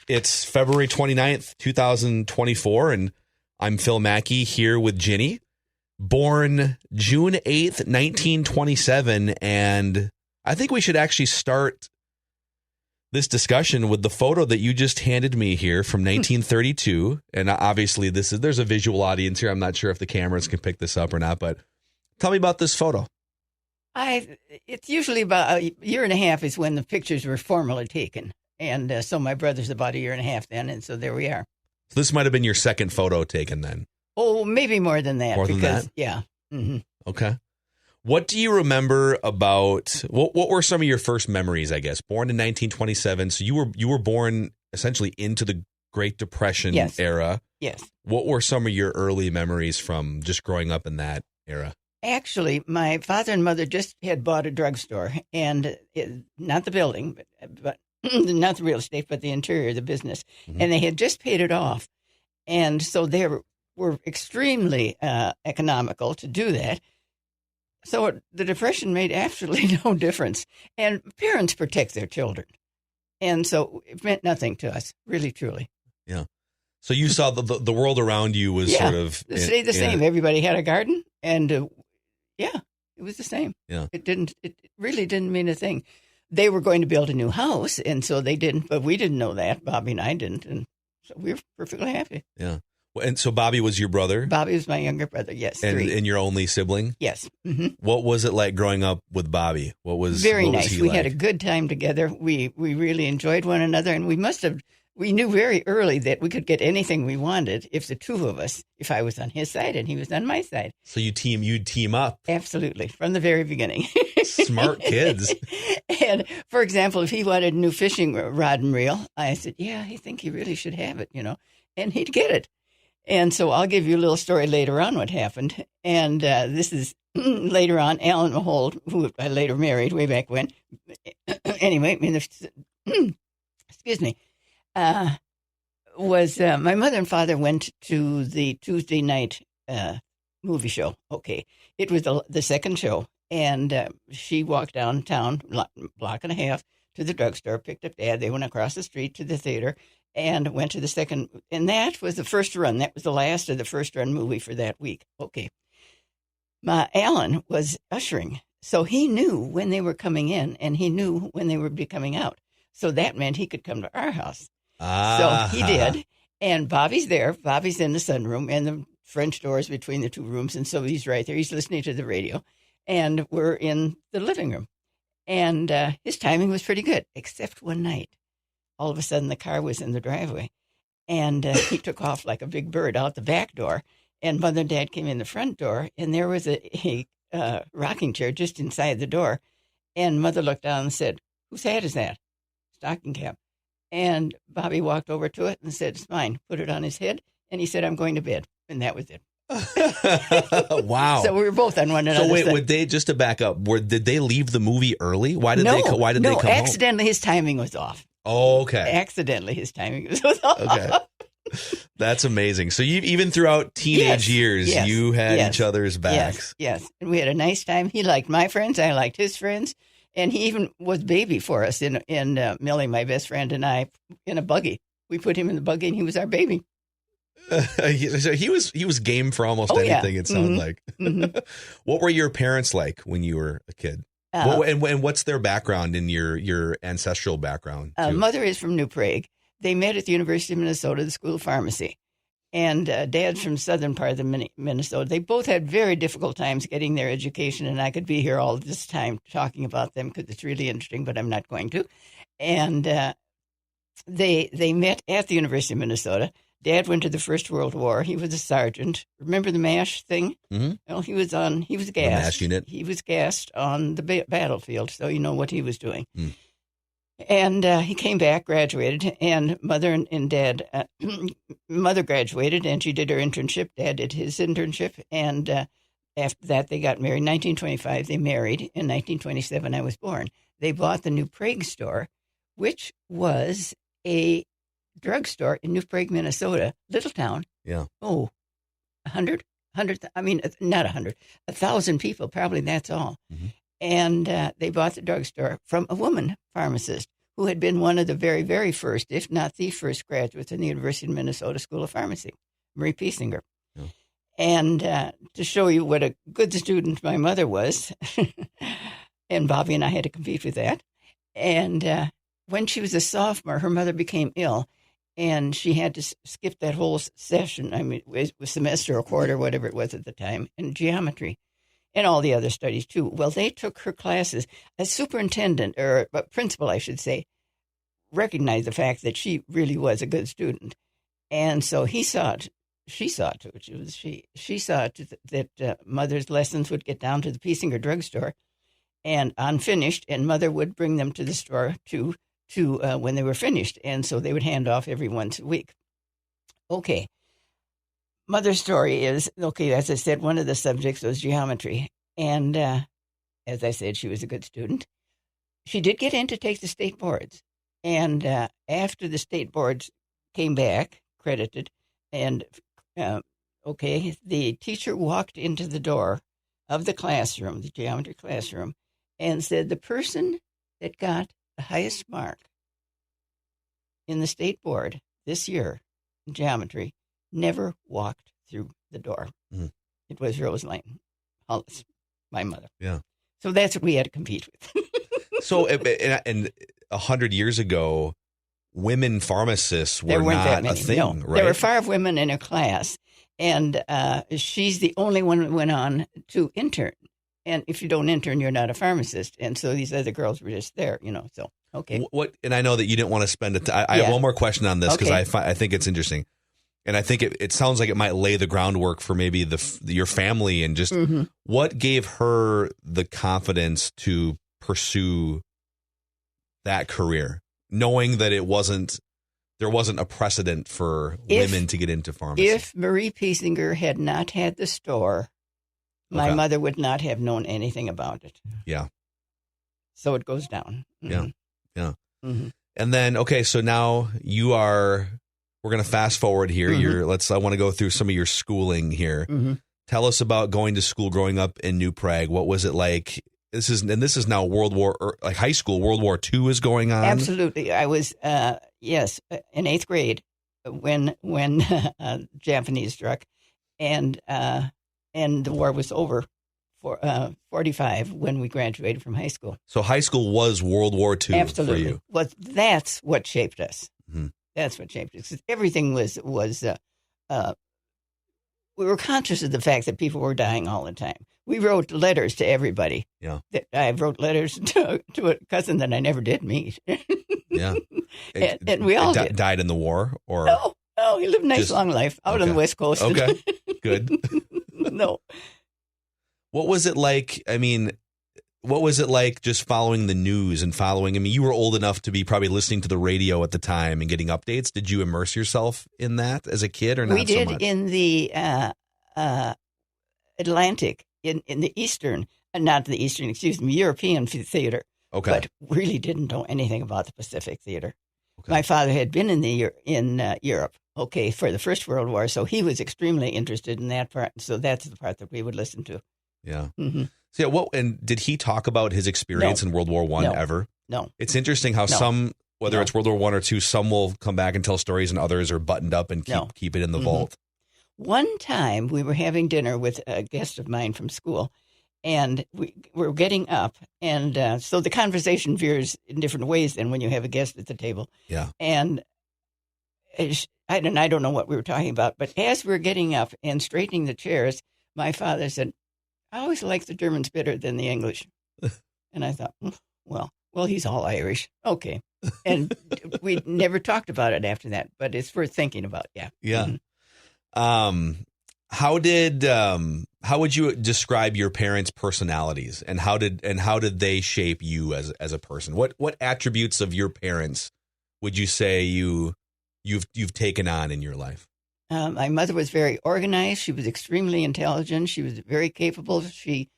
It's February 29th, 2024, and I'm Phil Mackey here with Ginny, born June 8th, 1927, and I think we should actually start this discussion with the photo that you just handed me here from 1932, and obviously there's a visual audience here. I'm not sure if the cameras can pick this up or not, but tell me about this photo. It's usually about a year and a half is when the pictures were formally taken. And so my brother's about a year and a half then, and so there we are. So this might have been your second photo taken then. Oh, maybe more than that. More than that? Yeah. Mm-hmm. Okay. What do you remember about, what were some of your first memories, I guess? Born in 1927, so you were born essentially into the Great Depression era. Yes. What were some of your early memories from just growing up in that era? Actually, my father and mother just had bought a drugstore, and not the building, but not the real estate, but the interior, the business. Mm-hmm. And they had just paid it off. And so they were extremely economical to do that. So the Depression made absolutely no difference. And parents protect their children. And so it meant nothing to us, really, truly. Yeah. So you saw the world around you was sort of... It stayed the same. Everybody had a garden, and it was the same. Yeah. It really didn't mean a thing. They were going to build a new house, and so they didn't, but we didn't know that. Bobby and I didn't, and so we were perfectly happy. Yeah. And so Bobby was your brother? Bobby was my younger brother, yes. And your only sibling? Yes. Mm-hmm. What was it like growing up with Bobby? Very nice. We like? had a good time together. We really enjoyed one another, and we knew very early that we could get anything we wanted if the two of us, if I was on his side and he was on my side. So you'd team up? Absolutely, from the very beginning. Smart kids. And, for example, if he wanted a new fishing rod and reel, I said, yeah, I think he really should have it, and he'd get it. And so I'll give you a little story later on what happened. And this is later on, Alan Mahowald, who I later married way back when. Anyway, excuse me. My mother and father went to the Tuesday night movie show. Okay. It was the second show. And she walked downtown, block and a half, to the drugstore, picked up Dad. They went across the street to the theater and went to the second. And that was the first run. That was the last of the first run movie for that week. Okay. Alan was ushering. So he knew when they were coming in and he knew when they would be coming out. So that meant he could come to our house. So he did. And Bobby's there. Bobby's in the sunroom and the French doors between the two rooms. And so he's right there. He's listening to the radio. And we're in the living room. And his timing was pretty good, except one night. All of a sudden, the car was in the driveway. And he took off like a big bird out the back door. And Mother and Dad came in the front door. And there was a rocking chair just inside the door. And Mother looked down and said, "Whose hat is that?" "Stocking cap." And Bobby walked over to it and said, "It's mine." Put it on his head. And he said, "I'm going to bed." And that was it. Wow. So we were both on one another. So wait, would they, just to back up, did they leave the movie early? Why did they come accidentally home? His timing was off. Oh, okay. Accidentally his timing was off. Okay. That's amazing. So even throughout teenage years, you had each other's backs. Yes. And we had a nice time. He liked my friends. I liked his friends. And he even was baby for us in Millie, my best friend, and I, in a buggy. We put him in the buggy and he was our baby. So he was game for almost anything. It sounded like. Mm-hmm. What were your parents like when you were a kid? And what's their background in your ancestral background? Mother is from New Prague. They met at the University of Minnesota, the School of Pharmacy, and Dad's from southern part of the Minnesota. They both had very difficult times getting their education, and I could be here all this time talking about them because it's really interesting, but I'm not going to. And they met at the University of Minnesota. Dad went to the First World War. He was a sergeant. Remember the MASH thing? Mm-hmm. Well, he was gassed. The MASH unit? He was gassed on the battlefield, so you know what he was doing. Mm. And he came back, graduated, and Mother and Dad, Mother graduated, and she did her internship. Dad did his internship, and after that, they got married. In 1925, they married. In 1927, I was born. They bought the New Prague store, which was a drugstore in New Prague, Minnesota, little town. Yeah. Oh, 100, I mean, not 100, 1,000 people, probably that's all. Mm-hmm. And they bought the drugstore from a woman pharmacist who had been one of the very, very first, if not the first graduates in the University of Minnesota School of Pharmacy, Marie Piesinger. Yeah. And to show you what a good student my mother was, and Bobby and I had to compete with that. And when she was a sophomore, her mother became ill, and she had to skip that whole session. I mean, it was semester or quarter, whatever it was at the time, in geometry and all the other studies, too. Well, they took her classes. A superintendent, or a principal, I should say, recognized the fact that she really was a good student. And so she saw to it that Mother's lessons would get down to the Piesinger drugstore and unfinished, and Mother would bring them to the store to when they were finished. And so they would hand off every once a week. Okay. Mother's story is, okay, as I said, one of the subjects was geometry. And as I said, she was a good student. She did get in to take the state boards. And after the state boards came back, credited, and the teacher walked into the door of the classroom, the geometry classroom, and said, the person that got the highest mark in the state board this year in geometry never walked through the door. Mm-hmm. It was Rosaline Hollis, my mother. Yeah. So that's what we had to compete with. So, and 100 years ago, women pharmacists were not a thing, no. right? There were 5 women in her class, and she's the only one that went on to intern. And if you don't intern, you're not a pharmacist. And so these other girls were just there, so, okay. What? And I know that you didn't want to spend it. I have one more question on this because I think it's interesting. And I think it sounds like it might lay the groundwork for maybe your family and just what gave her the confidence to pursue that career, knowing that there wasn't a precedent for women to get into pharmacy. If Marie Piesinger had not had the store, my mother would not have known anything about it. Yeah. So it goes down. Mm-hmm. Yeah. Mm-hmm. And then, so now we're going to fast forward here. I want to go through some of your schooling here. Mm-hmm. Tell us about going to school, growing up in New Prague. What was it like? This is now high school. World War II is going on. Absolutely. I was, in 8th grade when Japanese struck, and the war was over for 45 when we graduated from high school. So high school was World War II Absolutely. for you. Well, that's what shaped us. Mm-hmm. That's what shaped us. Everything was we were conscious of the fact that people were dying all the time. We wrote letters to everybody. Yeah. I wrote letters to a cousin that I never did meet. Yeah. And we all did. Died in the war? Or No, he lived a nice long life out on the West Coast. Okay, good. No. What was it like? I mean, what was it like just following the news and you were old enough to be probably listening to the radio at the time and getting updates. Did you immerse yourself in that as a kid or not? We did so much? in the Atlantic, in the Eastern, not the Eastern, European theater. Okay. But really didn't know anything about the Pacific theater. Okay. My father had been in Europe, for the First World War, so he was extremely interested in that part. So that's the part that we would listen to. Yeah. Mm-hmm. So and did he talk about his experience in World War I ever? No. It's interesting how some, whether it's World War I or II, some will come back and tell stories, and others are buttoned up and keep it in the vault. One time we were having dinner with a guest of mine from school, and we were getting up, and so the conversation veers in different ways than when you have a guest at the table. Yeah. And I don't know what we were talking about, but as we were getting up and straightening the chairs, my father said, I always like the Germans better than the English. And I thought, well, he's all Irish. Okay. And we never talked about it after that, but it's worth thinking about. Yeah. Yeah. Mm-hmm. How would you describe your parents' personalities, and how did they shape you as a person? What attributes of your parents would you say you've taken on in your life? My mother was very organized. She was extremely intelligent. She was very capable. She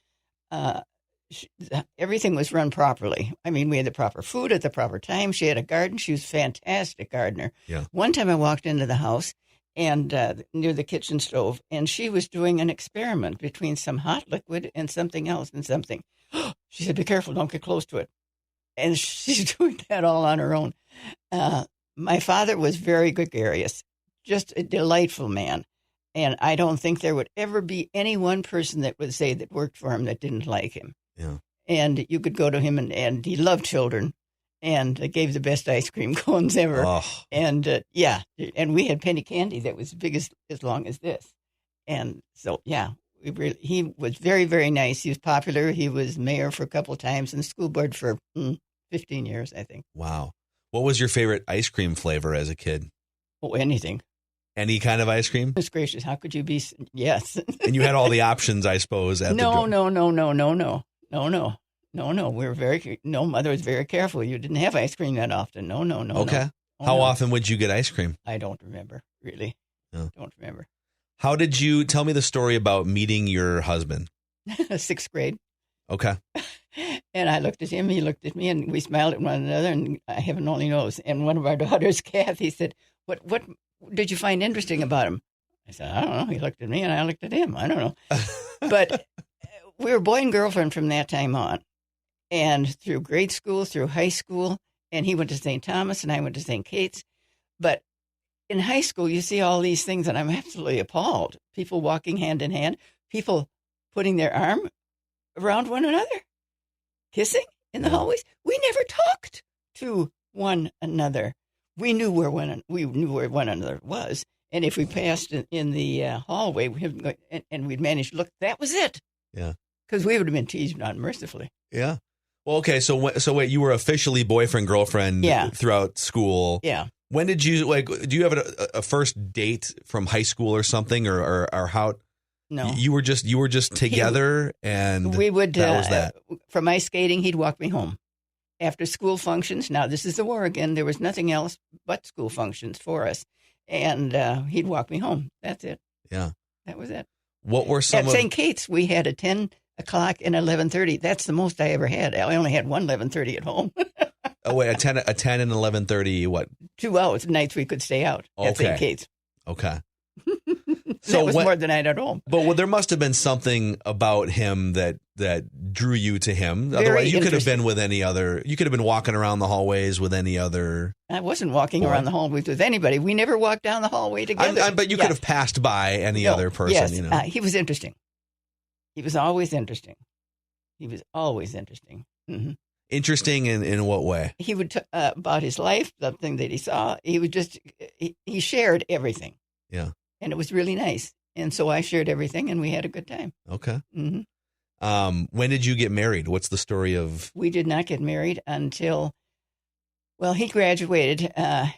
everything was run properly. I mean, we had the proper food at the proper time. She had a garden. She was a fantastic gardener. Yeah. One time I walked into the house and near the kitchen stove, and she was doing an experiment between some hot liquid and something else and something. She said, be careful, don't get close to it. and she's doing that all on her own. My father was very gregarious, just a delightful man. And I don't think there would ever be any one person that would say that worked for him that didn't like him. Yeah. And you could go to him, and he loved children and gave the best ice cream cones ever. Oh. And and we had penny candy that was big as long as this. And so, he was very, very nice. He was popular. He was mayor for a couple of times and school board for 15 years, I think. Wow. What was your favorite ice cream flavor as a kid? Oh, anything. Any kind of ice cream? Goodness gracious, how could you be? Yes. And you had all the options, I suppose. At No. Mother was very careful. You didn't have ice cream that often. No. Okay. Oh, How no. often would you get ice cream? I don't remember, really. No. Don't remember. How did you tell me the story about meeting your husband? 6th grade. Okay. And I looked at him, he looked at me, and we smiled at one another, and heaven only knows. And one of our daughters, Kathy, said, What did you find interesting about him? I said, I don't know. He looked at me, and I looked at him. I don't know. But we were boy and girlfriend from that time on. And through grade school, through high school, and he went to St. Thomas, and I went to St. Kate's. But in high school, you see all these things, and I'm absolutely appalled. People walking hand in hand, people putting their arm around one another, kissing in the hallways. We never talked to one another. We knew where one another was, and if we passed in the hallway, and we'd managed to look, that was it. Yeah, because we would have been teased unmercifully. Yeah. Well, okay. So wait, you were officially boyfriend girlfriend throughout school. Yeah. When did you do you have a first date from high school or something, or how? No, you were just together, and we would. That was that. From ice skating, he'd walk me home after school functions. Now this is the war again. There was nothing else but school functions for us, and he'd walk me home. That's it. Yeah, that was it. What were some at St. Kate's? We had a 10 o'clock and 11:30. That's the most I ever had. I only had one 11:30 at home. Oh wait, a 10 and 11:30. What? 2 hours nights we could stay out at St. Kate's. Okay. So that was more than I had at home. But there must have been something about him that drew you to him. Very Otherwise, you could have been with any other. You could have been walking around the hallways with any other. I wasn't walking around the hallways with anybody. We never walked down the hallway together. But you could have passed by any other person. Yes, you know. He was interesting. He was always interesting. Mm-hmm. Interesting in what way? He would about his life, something that he saw. He would just he shared everything. Yeah. And it was really nice. And so I shared everything, and we had a good time. Okay. Mm-hmm. When did you get married? What's the story of? We did not get married until, he graduated.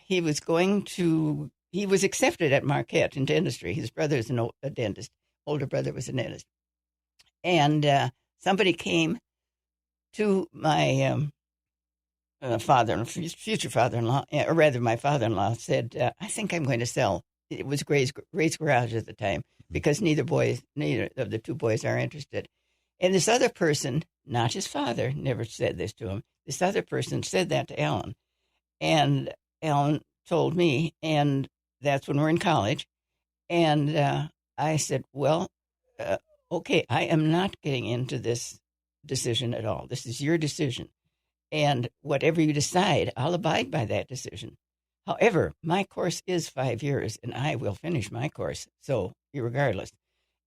He was accepted at Marquette in dentistry. His brother is a dentist. Older brother was a dentist. And somebody came to my future father-in-law, or rather my father-in-law, said, I think I'm going to sell. It was Ray's Garage at the time, because neither of the two boys are interested. And this other person, not his father, never said this to him. This other person said that to Alan. And Alan told me, and that's when we're in college. And I said, okay, I am not getting into this decision at all. This is your decision. And whatever you decide, I'll abide by that decision. However, my course is 5 years, and I will finish my course, so irregardless.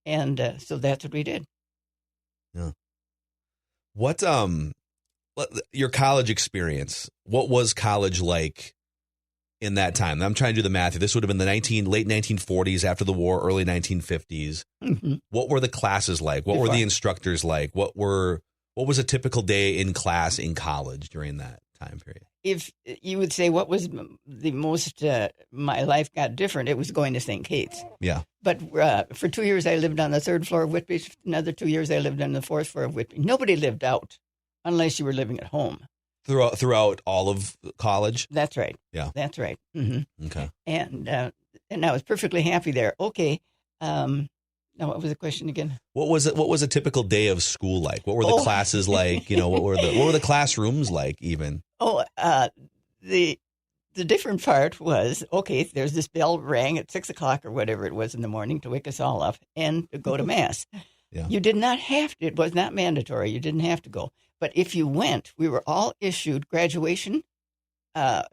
And so that's what we did. Yeah. What your college experience? What was college like in that time? I'm trying to do the math. This would have been the late 1940s, after the war, early 1950s. Mm-hmm. What were the classes like? What were the instructors like? What was a typical day in class in college during that time period? If you would say what was the most, my life got different, it was going to St. Kate's. Yeah. But for 2 years, I lived on the 3rd floor of Whitby. Another 2 years, I lived on the 4th floor of Whitby. Nobody lived out unless you were living at home. Throughout all of college? That's right. Yeah. That's right. Mm-hmm. Okay. And I was perfectly happy there. Okay. Now, what was the question again? What was it? What was a typical day of school like? What were the classes like? What were the classrooms like even? The different part was, okay, there's this bell rang at 6 o'clock or whatever it was in the morning to wake us all up and to go to Mass. Yeah. You did not have to. It was not mandatory. You didn't have to go. But if you went, we were all issued graduation, the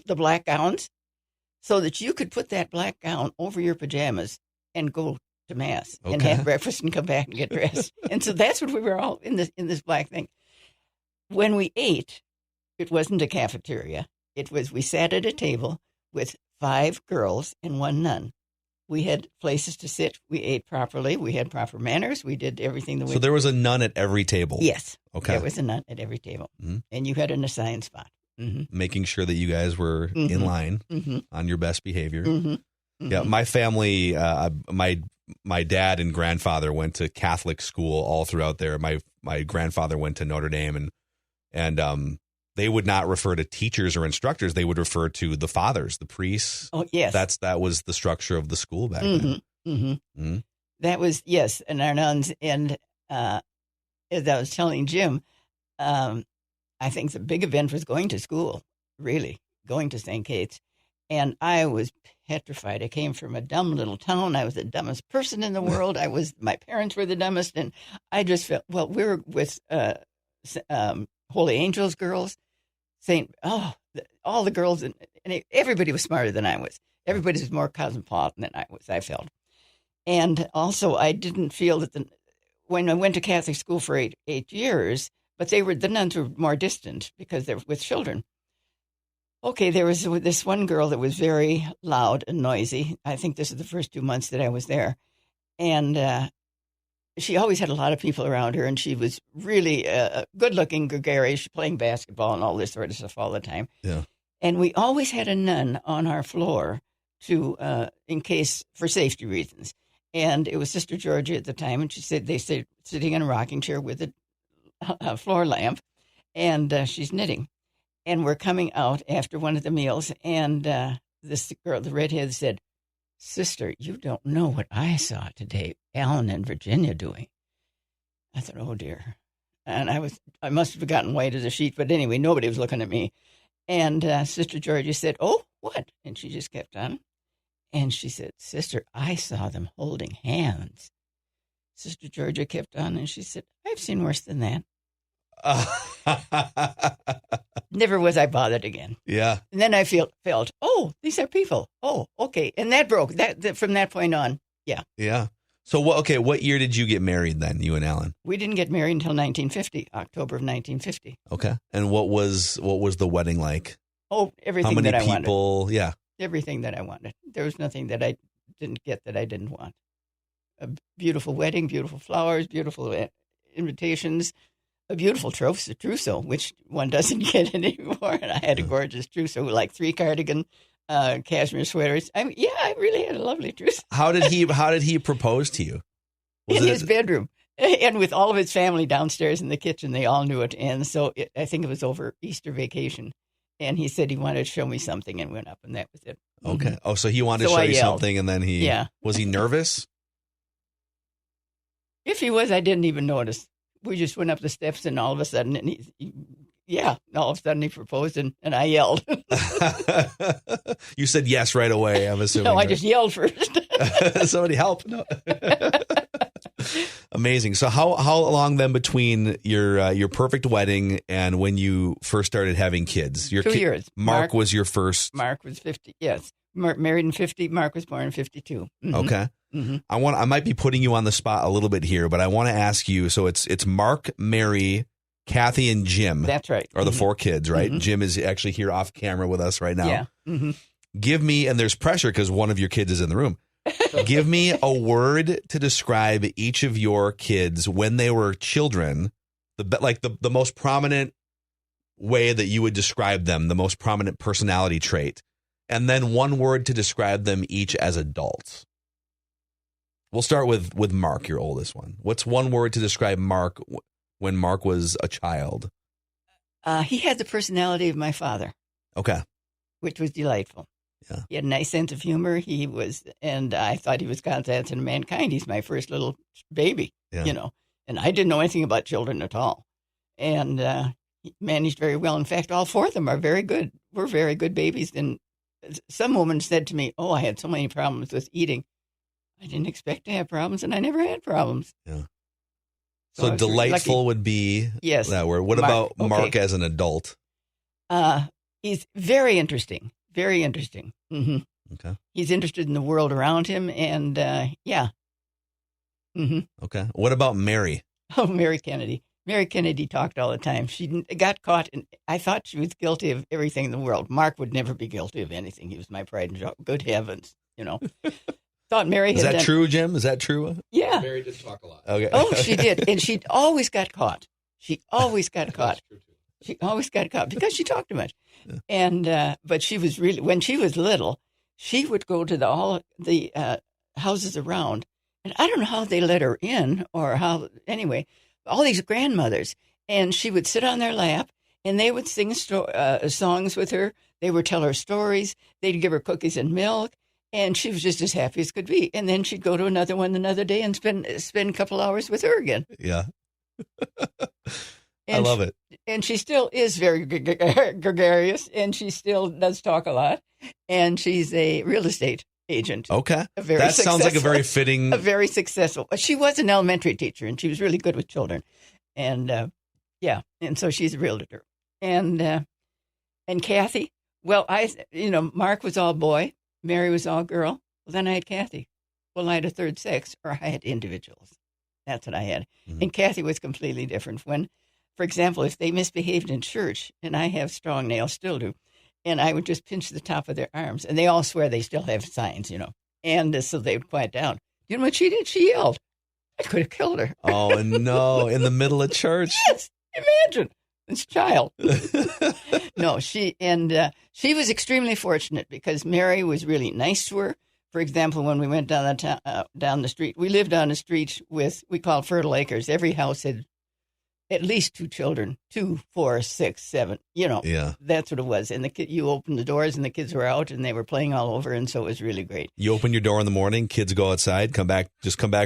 black gowns, so that you could put that black gown over your pajamas and go to Mass and have breakfast and come back and get dressed. And so that's what we were all in this black thing. When we ate, it wasn't a cafeteria. We sat at a table with 5 girls and 1 nun. We had places to sit. We ate properly. We had proper manners. We did everything the way. So there was a nun at every table? Yes. Okay. There was a nun at every table. Mm-hmm. And you had an assigned spot. Mm-hmm. Making sure that you guys were in line on your best behavior. Mm-hmm. Yeah, my family, my dad and grandfather went to Catholic school all throughout there. My grandfather went to Notre Dame, and they would not refer to teachers or instructors. They would refer to the fathers, the priests. Oh, yes. That was the structure of the school back then. Mm-hmm. Mm-hmm. That was, yes, and our nuns. And as I was telling Jim, I think the big event was going to school, really, going to St. Kate's. And I was petrified. I came from a dumb little town. I was the dumbest person in the world. My parents were the dumbest. And I just felt, well, we were with Holy Angels girls, all the girls, and everybody was smarter than I was. Everybody was more cosmopolitan than I was, I felt. And also, I didn't feel that when I went to Catholic school for eight years, but the nuns were more distant because they were with children. Okay, there was this one girl that was very loud and noisy. I think this is the first 2 months that I was there. And she always had a lot of people around her, and she was really good-looking, gregarious, playing basketball and all this sort of stuff all the time. Yeah. And we always had a nun on our floor in case, for safety reasons. And it was Sister Georgia at the time, and they said sitting in a rocking chair with a floor lamp, and she's knitting. And we're coming out after one of the meals, and this girl, the redhead, said, "Sister, you don't know what I saw today, Alan and Virginia doing." I thought, oh, dear. And I must have gotten white as a sheet, but anyway, nobody was looking at me. And Sister Georgia said, "Oh, what?" And she just kept on. And she said, "Sister, I saw them holding hands." Sister Georgia kept on, and she said, "I've seen worse than that." Never was I bothered again. Yeah. And then I felt, oh, these are people. Oh, okay. And that broke that from that point on. Yeah. Yeah. So what year did you get married then, you and Alan? We didn't get married until 1950, October of 1950. Okay. And what was the wedding like? Oh, everything that I wanted. How many people? Yeah. Everything that I wanted. There was nothing that I didn't get that I didn't want. A beautiful wedding, beautiful flowers, beautiful invitations, a beautiful trousseau, which one doesn't get anymore. And I had a gorgeous trousseau, like 3 cardigan cashmere sweaters. I really had a lovely trousseau. How did he propose to you? In his bedroom, and with all of his family downstairs in the kitchen. They all knew it. And so I think it was over Easter vacation. And he said he wanted to show me something, and went up, and that was it. Okay. Mm-hmm. Oh, so he wanted to show you something, and then was he nervous? If he was, I didn't even notice. We just went up the steps, and all of a sudden, all of a sudden he proposed, and I yelled. You said yes right away, I'm assuming. No, I just yelled first. Somebody help. No. Amazing. So how long then between your perfect wedding and when you first started having kids? 2 years. Mark was your first. Mark was 50. Yes. Married in 50. Mark was born in 52. Mm-hmm. Okay. Mm-hmm. I might be putting you on the spot a little bit here, but I want to ask you. So it's Mark, Mary, Kathy, and Jim. That's right. Are the 4 kids, right? Mm-hmm. Jim is actually here off camera with us right now. Yeah. Mm-hmm. Give me, and there's pressure because one of your kids is in the room. Give me a word to describe each of your kids when they were children, the most prominent way that you would describe them, the most prominent personality trait, and then one word to describe them each as adults. We'll start with Mark, your oldest one. What's one word to describe Mark when Mark was a child? He had the personality of my father. Okay. Which was delightful. Yeah. He had a nice sense of humor. And I thought he was God's answer to mankind. He's my first little baby, and I didn't know anything about children at all. And he managed very well. In fact, all 4 of them are very good. We're very good babies. And some woman said to me, "Oh, I had so many problems with eating." I didn't expect to have problems, and I never had problems. Yeah. So I was really delightful lucky. would be Yes. that word. What Mark, about Mark okay. as an adult? He's very interesting. Very interesting. Hmm. Okay. He's interested in the world around him, and yeah. Hmm. Okay. What about Mary? Oh, Mary Kennedy. Mary Kennedy talked all the time. She got caught, and I thought she was guilty of everything in the world. Mark would never be guilty of anything. He was my pride and joy. Good heavens, Thought Mary Is had that done, true, Jim? Is that true? Yeah. Mary did talk a lot. Okay. Oh, she did, and she always got caught. She always got caught. That's true too. She always got caught because she talked too much. And but she was really, when she was little, she would go to all the houses around, and I don't know how they let her in or how. Anyway, all these grandmothers, and she would sit on their lap, and they would sing songs with her. They would tell her stories. They'd give her cookies and milk, and she was just as happy as could be. And then she'd go to another one another day and spend a couple hours with her again. Yeah. I And love it. And she still is very gregarious, and she still does talk a lot. And she's a real estate agent. Okay. That sounds like a very fitting. A very successful. She was an elementary teacher, and she was really good with children. And and so she's a realtor. And Kathy, well, Mark was all boy, Mary was all girl. Well, then I had Kathy. Well, I had a third sex, or I had individuals. That's what I had. Mhm. And Kathy was completely different. When, for example, if they misbehaved in church, and I have strong nails, still do, and I would just pinch the top of their arms, and they all swear they still have signs, and so they would quiet down. You know what she did? She yelled. I could have killed her. Oh, no. In the middle of church? Yes, imagine. This child. No, she was extremely fortunate because Mary was really nice to her. For example, when we went down the street, we lived on a street we called Fertile Acres. Every house had at least 2 children, 2, 4, 6, 7. Yeah. That's what it was. And you opened the doors, and the kids were out, and they were playing all over, and so it was really great. You open your door in the morning, kids go outside, come back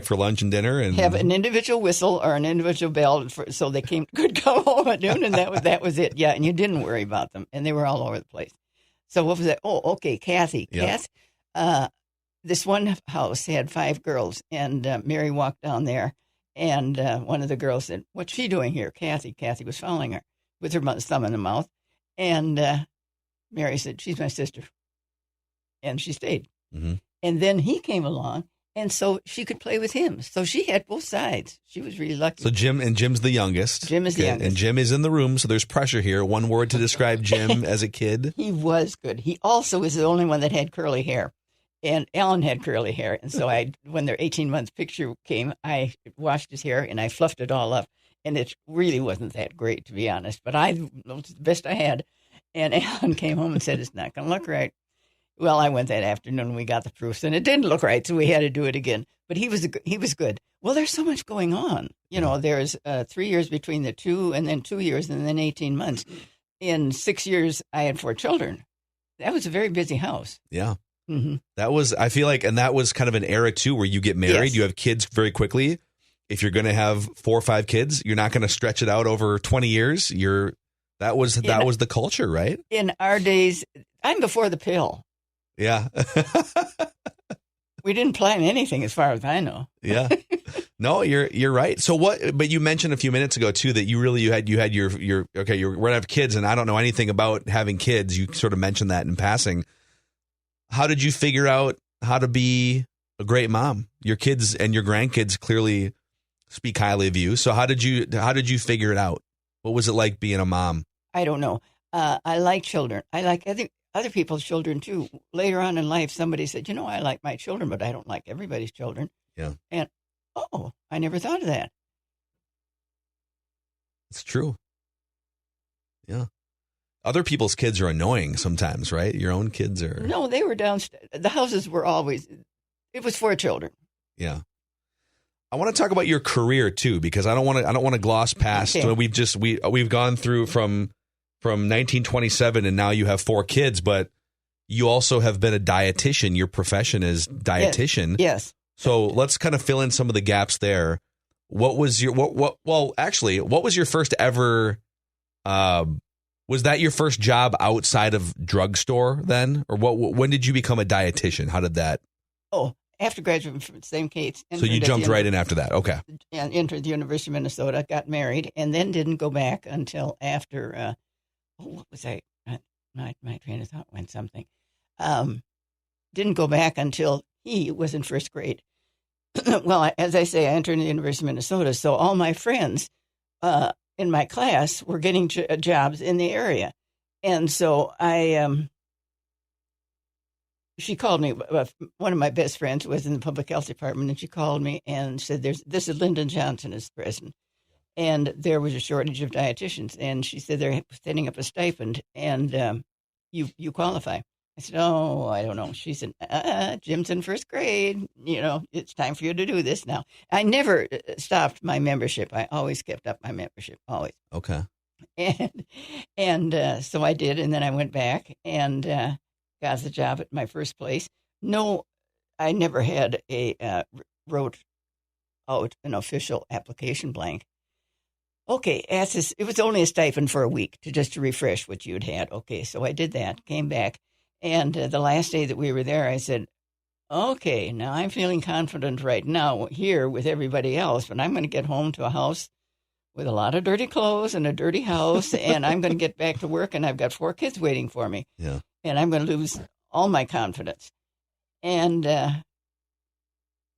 for lunch and dinner, and Have an individual whistle or an individual bell, so they could go home at noon, and that was it. Yeah, and you didn't worry about them, and they were all over the place. So what was that? Oh, okay, Kathy. Yeah. Kath, this one house had 5 girls, and Mary walked down there, and one of the girls said, "What's she doing here?" Kathy was following her with her thumb in the mouth, and Mary said, "She's my sister," and she stayed. Mm-hmm. And then he came along, and so she could play with him. So she had both sides. She was really lucky. So Jim's the youngest. Jim is the youngest. And Jim is in the room, so there's pressure here. One word to describe Jim as a kid. He was good. He also was the only one that had curly hair. And Alan had curly hair. And so when their 18-month picture came, I washed his hair and I fluffed it all up. And it really wasn't that great, to be honest. But it was the best I had. And Alan came home and said, "It's not going to look right." Well, I went that afternoon and we got the proofs, and it didn't look right, so we had to do it again. But he was good. Well, there's so much going on. There's 3 years between the 2, and then 2 years, and then 18 months. In 6 years, I had 4 children. That was a very busy house. Yeah. Mm-hmm. That was, I feel like, and that was kind of an era too, where you get married, Yes. you have kids very quickly. If you're going to have 4 or 5 kids, you're not going to stretch it out over 20 years. That was the culture, right? In our days, I'm before the pill. Yeah. We didn't plan anything, as far as I know. Yeah. No, you're right. So but you mentioned a few minutes ago too that you had your okay, you're going to have kids, and I don't know anything about having kids. You sort of mentioned that in passing. How did you figure out how to be a great mom? Your kids and your grandkids clearly speak highly of you. So how did you figure it out? What was it like being a mom? I don't know. I like children. I like other people's children too. Later on in life, somebody said, "I like my children, but I don't like everybody's children." Yeah. And I never thought of that. It's true. Yeah. Other people's kids are annoying sometimes, right? Your own kids are. No, they were downstairs. The houses were always. It was for children. Yeah. I want to talk about your career too, because I don't want to gloss past. Okay. We've gone through from 1927, and now you have 4 kids, but you also have been a dietitian. Your profession is dietitian. Yes. So let's kind of fill in some of the gaps there. What was your what was your first ever? Was that your first job outside of drugstore then, or when did you become a dietitian? How did that? Oh, after graduating from St. Kate's. So you jumped right in after that. Okay. And entered the University of Minnesota, got married, and then didn't go back until after, what was I? My train of thought went something. Didn't go back until he was in first grade. Well, as I say, I entered the University of Minnesota, so all my friends in my class were getting jobs in the area. And so she called me. One of my best friends was in the public health department, and she called me and said, this is Lyndon Johnson is president. And there was a shortage of dietitians. And she said, they're setting up a stipend, and you qualify. I said, oh, I don't know. She said, Jim's in first grade. It's time for you to do this now. I never stopped my membership. I always kept up my membership, always. Okay. And so I did, and then I went back and got the job at my first place. No, I never had wrote out an official application blank. Okay, it was only a stipend for a week to refresh what you'd had. Okay, so I did that, came back, and the last day that we were there, I said, okay, now I'm feeling confident right now here with everybody else, but I'm going to get home to a house with a lot of dirty clothes and a dirty house, and I'm going to get back to work, and I've got 4 kids waiting for me. Yeah. And I'm going to lose all my confidence. And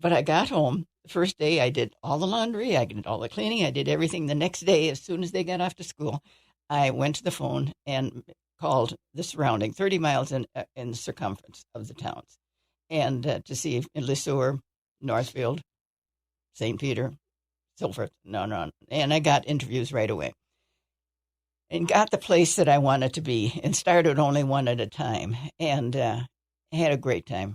but I got home. The first day I did all the laundry, I did all the cleaning, I did everything. The next day, as soon as they got off to school, I went to the phone and called the surrounding 30 miles in circumference of the towns, and to see if in Lesueur, Northfield, St. Peter, Silver, no. And I got interviews right away. And got the place that I wanted to be, and started only one at a time, and had a great time.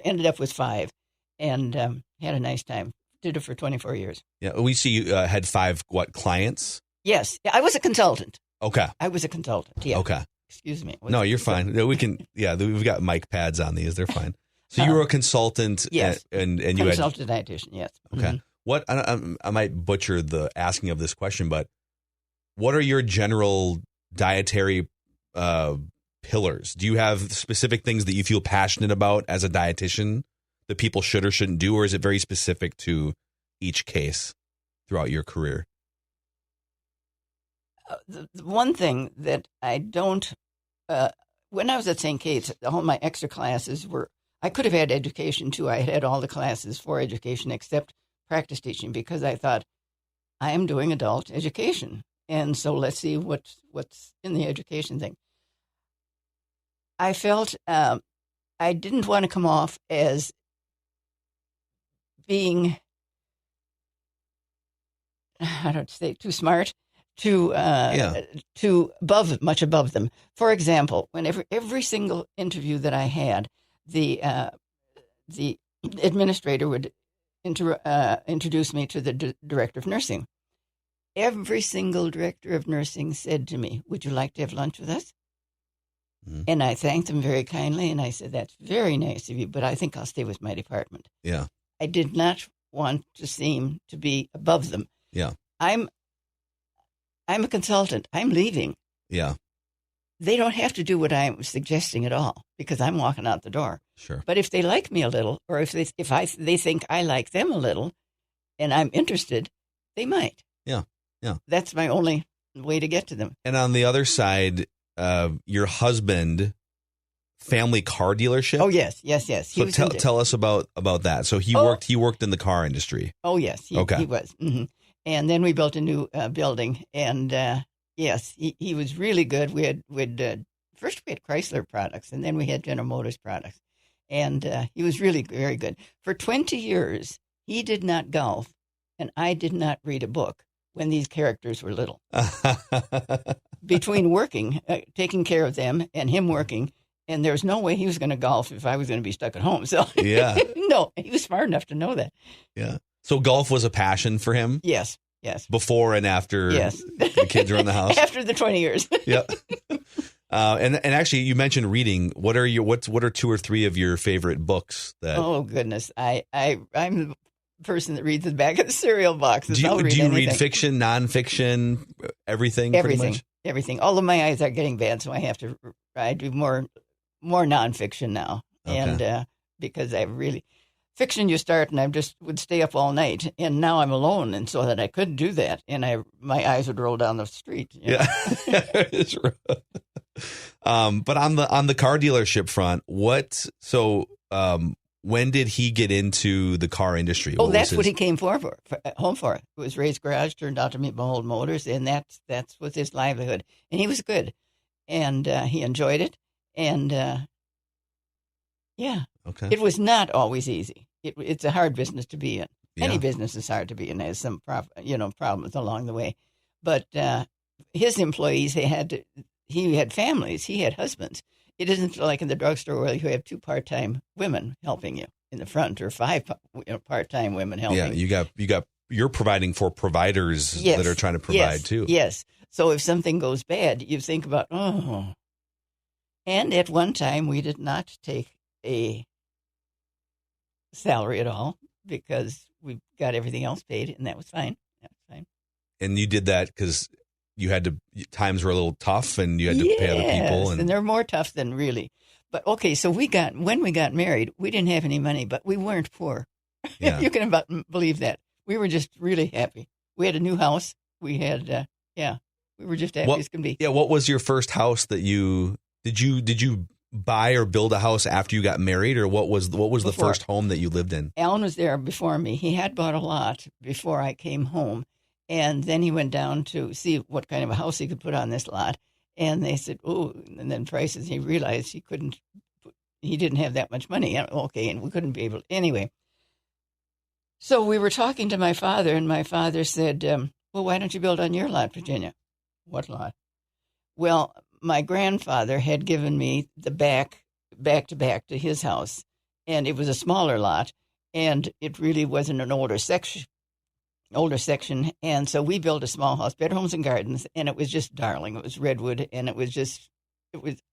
Ended up with 5, and had a nice time. Did it for 24 years. Yeah, we see you had 5 clients. Yes, I was a consultant. Okay, I was a consultant. Yeah. Okay. Excuse me. No, you're fine. We can. Yeah, we've got mic pads on these. They're fine. So you were a consultant. Yes, and you consultant dietitian. Yes. Okay. Mm-hmm. What I might butcher the asking of this question, but what are your general dietary pillars? Do you have specific things that you feel passionate about as a dietitian that people should or shouldn't do, or is it very specific to each case throughout your career? The one thing that I don't, when I was at St. Kate's, all my extra classes were, I could have had education too. I had all the classes for education except practice teaching, because I thought, I am doing adult education. And so let's see what's in the education thing. I felt I didn't want to come off as being, I don't say too smart, too much above them. For example, whenever every single interview that I had, the administrator would introduce me to the director of nursing. Every single director of nursing said to me, "Would you like to have lunch with us?" Mm-hmm. And I thanked them very kindly, and I said, "That's very nice of you, but I think I'll stay with my department." Yeah. I did not want to seem to be above them. Yeah. I'm a consultant. I'm leaving. Yeah. They don't have to do what I'm suggesting at all, because I'm walking out the door. Sure. But if they like me a little, or if they think I like them a little, and I'm interested, they might. Yeah. Yeah. That's my only way to get to them. And on the other side, your husband, family car dealership. Oh yes. So tell us about that. So he worked in the car industry. Oh yes. He was. Mm-hmm. And then we built a new building, and yes, he was really good. First we had Chrysler products, and then we had General Motors products, and he was really very good. For 20 years, he did not golf, and I did not read a book when these characters were little. Between working, taking care of them, and him working, and there was no way he was going to golf if I was going to be stuck at home. So yeah, no, he was smart enough to know that. Yeah. So golf was a passion for him? Yes. Before and after the kids were in the house? After the 20 years. Yeah. And actually, you mentioned reading. What are 2 or 3 of your favorite books? Oh goodness, I'm the person that reads the back of the cereal boxes. Do you read fiction, nonfiction, everything? Everything. All of my eyes are getting bad, so I do more nonfiction now, okay. And because fiction you start, and I just would stay up all night. And now I'm alone, and so that I couldn't do that, and my eyes would roll down the street. Yeah, it's rough. But on the car dealership front, when did he get into the car industry? That's what he came home for. It was Ray's Garage, turned out to be Mahowald Motors, and that's was his livelihood. And he was good, and he enjoyed it, and yeah. Okay. It was not always easy. It's a hard business to be in. Yeah. Any business is hard to be in. There's some problems along the way. But his employees, he had families. He had husbands. It isn't like in the drugstore where you have 2 part-time women helping you in the front or 5 part-time women helping. Yeah, you're providing for providers that are trying to provide too. Yes. So if something goes bad, you think about, oh. And at one time, we did not take a salary at all because we got everything else paid, and that was fine. And you did that because you had to. Times were a little tough, and you had to pay other people, and they're more tough than really. But okay, so when we got married, we didn't have any money, but we weren't poor. Yeah. You can believe that. We were just really happy. We had a new house. We had, we were just happy as can be. Yeah. What was your first house that did you buy or build a house after you got married, or what was the first home that you lived in? Alan was there before me. He had bought a lot before I came home, and then he went down to see what kind of a house he could put on this lot. And they said, "Oh," and then prices. He realized he didn't have that much money. Okay, and we couldn't be able. Anyway, so we were talking to my father, and my father said, "Well, why don't you build on your lot, Virginia?" What lot? Well, my grandfather had given me the back to back to his house, and it was a smaller lot, and it really wasn't an older section, and so we built a small house, bedrooms and gardens, and it was just darling. It was redwood, and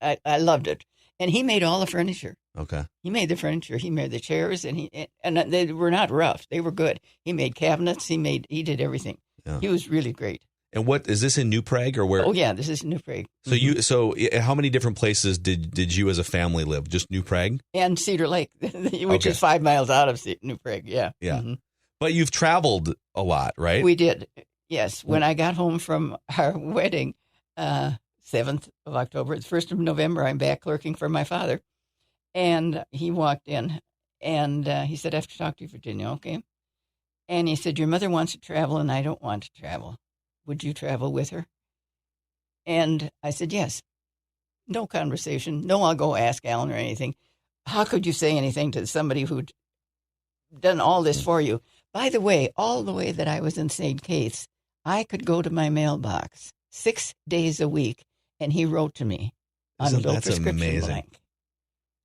I loved it. And he made all the furniture. Okay. He made the furniture. He made the chairs, and they were not rough. They were good. He made cabinets. He did everything. Yeah. He was really great. And what is this in New Prague or where? Oh yeah, this is New Prague. So how many different places did you as a family live? Just New Prague and Cedar Lake, which is 5 miles out of New Prague. Yeah. Yeah. Mm-hmm. But you've traveled a lot, right? We did. Yes. When I got home from our wedding, 7th of October, the 1st of November, I'm back clerking for my father, and he walked in, and he said, "I have to talk to you, Virginia." Okay. And he said, "Your mother wants to travel, and I don't want to travel. Would you travel with her?" And I said, "Yes." No conversation. No, I'll go ask Alan or anything. How could you say anything to somebody who'd done all this for you? By the way, all the way that I was in St. Kate's, I could go to my mailbox 6 days a week, and he wrote to me on a little prescription blank.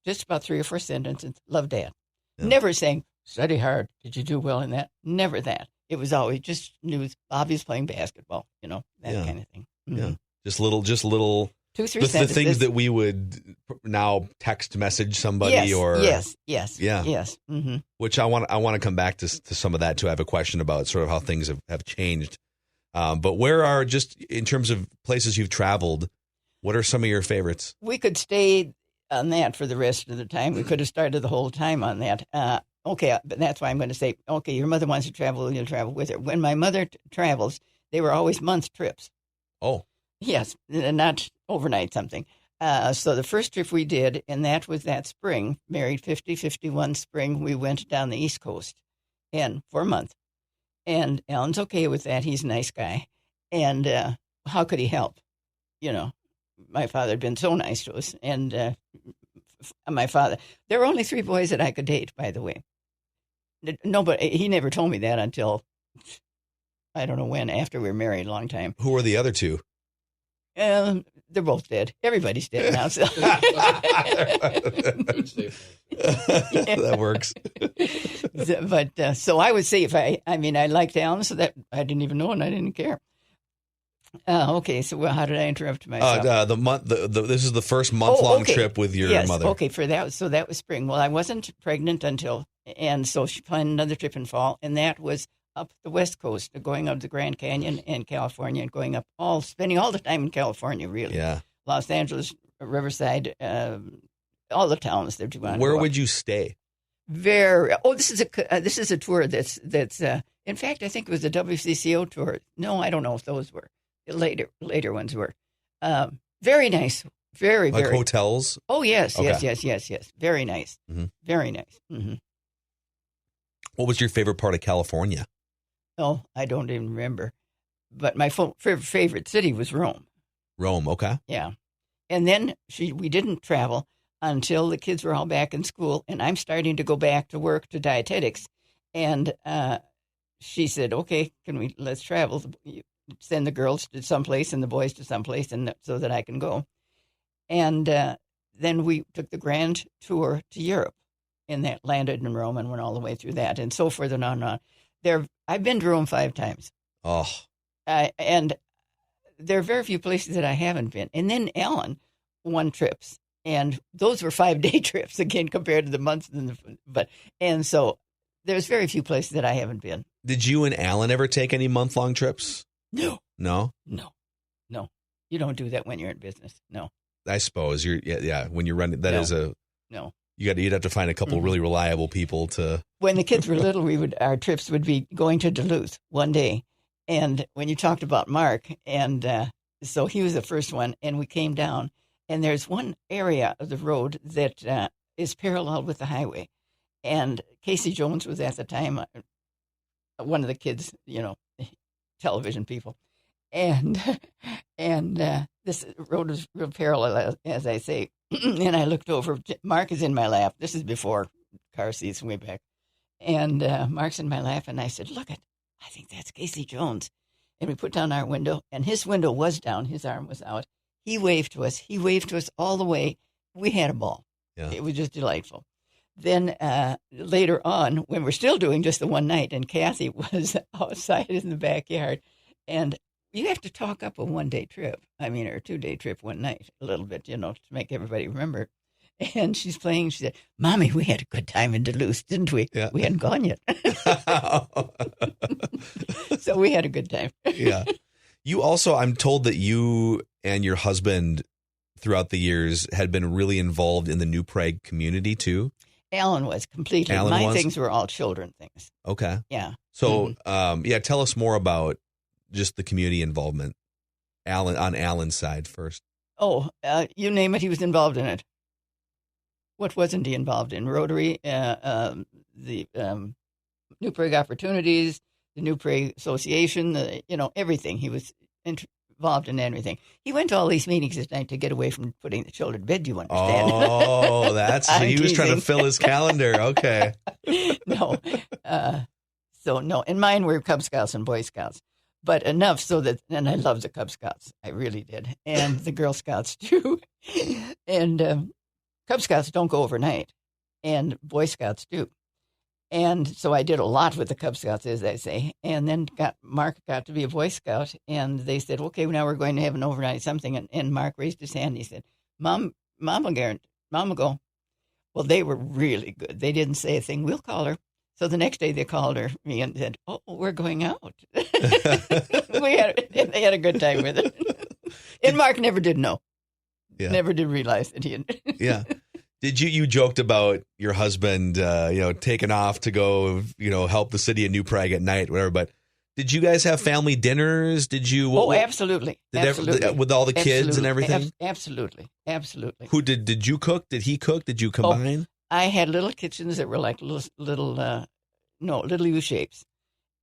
Just about 3 or 4 sentences. Love, Dad. Yeah. Never saying, "Study hard. Did you do well in that?" Never that. It was always just news. Bobby's playing basketball, that kind of thing. Mm-hmm. Yeah, just little 2-3 sentences. The things that we would now text message somebody yes. Mm-hmm. Which I want to come back to some of that too. I have a question about sort of how things have changed. But where are, just in terms of places you've traveled, what are some of your favorites? We could stay on that for the rest of the time. We could have started the whole time on that. Okay, but that's why I'm going to say, okay, your mother wants to travel, you'll travel with her. When my mother travels, they were always month trips. Oh. Yes, not overnight something. So the first trip we did, and that was that spring, married 51 spring, we went down the East Coast and for a month. And Alan's okay with that. He's a nice guy. And how could he help? My father had been so nice to us. And my father, there were only 3 boys that I could date, by the way. Nobody, he never told me that until, I don't know when, after we were married a long time. Who were the other 2? They're both dead. Everybody's dead now. So. That works. But so I would say I liked Alan, so that I didn't even know and I didn't care. Okay, so how did I interrupt myself? This is the first month-long trip with your mother. Okay, for that. So that was spring. Well, I wasn't pregnant and so she planned another trip in fall, and that was up the West Coast, going up the Grand Canyon and California, and going up spending all the time in California, really. Yeah. Los Angeles, Riverside, all the towns that you want. Where would you stay? Very. Oh, this is a tour that's. In fact, I think it was a WCCO tour. No, I don't know if those were later ones were. Very nice. Very like very hotels. Oh yes, Okay. yes. Very nice. Mm-hmm. Very nice. Mm-hmm. What was your favorite part of California? Oh, I don't even remember. But my favorite city was Rome. Rome. Okay. Yeah. And then we didn't travel until the kids were all back in school, and I'm starting to go back to work to dietetics. And she said, "Okay, let's travel? Send the girls to someplace and the boys to someplace, and so that I can go." And then we took the grand tour to Europe, and that landed in Rome and went all the way through that, and so forth and on and on. I've been to Rome 5 times. Oh. And there are very few places that I haven't been. And then Alan won trips, and those were 5-day trips again compared to the months. And so there's very few places that I haven't been. Did you and Alan ever take any month-long trips? No. No? No. You don't do that when you're in business. No. I suppose when you're running, that is no. You'd have to find a couple really reliable people to. When the kids were little, our trips would be going to Duluth one day. And when you talked about Mark, and so he was the first one, and we came down, and there's one area of the road that is parallel with the highway. And Casey Jones was at the time one of the kids, television people. And this road was real parallel, as I say. And I looked over. Mark is in my lap. This is before car seats, way back. And Mark's in my lap, and I said, "Look it. I think that's Casey Jones." And we put down our window, and his window was down. His arm was out. He waved to us. He waved to us all the way. We had a ball. Yeah. It was just delightful. Then later on, when we're still doing just the one night, and Kathy was outside in the backyard, and you have to talk up a one-day trip, or a 2-day trip one night a little bit, to make everybody remember. And she's playing. She said, "Mommy, we had a good time in Duluth, didn't we?" Yeah. We hadn't gone yet. So we had a good time. Yeah. You also, I'm told that you and your husband throughout the years had been really involved in the New Prague community too. Alan was completely. My things were all children things. Okay. Yeah. So, tell us more about just the community involvement. On Alan's side first. Oh, you name it, he was involved in it. What wasn't he involved in? Rotary, the New Prague Opportunities, the New Prague Association, everything. He was involved in everything. He went to all these meetings at night to get away from putting the children to bed, you understand? Oh, so he was trying to fill his calendar. Okay. No. No. And mine were Cub Scouts and Boy Scouts. But enough so that, and I loved the Cub Scouts. I really did. And the Girl Scouts too. And Cub Scouts don't go overnight. And Boy Scouts do. And so I did a lot with the Cub Scouts, as I say. And then Mark got to be a Boy Scout. And they said, "Okay, now we're going to have an overnight something." And Mark raised his hand and he said, Mom will go. Well, they were really good. They didn't say a thing. "We'll call her." So the next day they called me and said, "Oh, we're going out." They had a good time with it. And Mark never did know. Yeah. Never did realize that he had. Yeah. Did you joked about your husband, taking off to go, help the city of New Prague at night, whatever, but did you guys have family dinners? Did you? Absolutely. Absolutely. With all the kids and everything? Absolutely. Who did you cook? Did he cook? Did you combine? I had little kitchens that were like little U-shapes.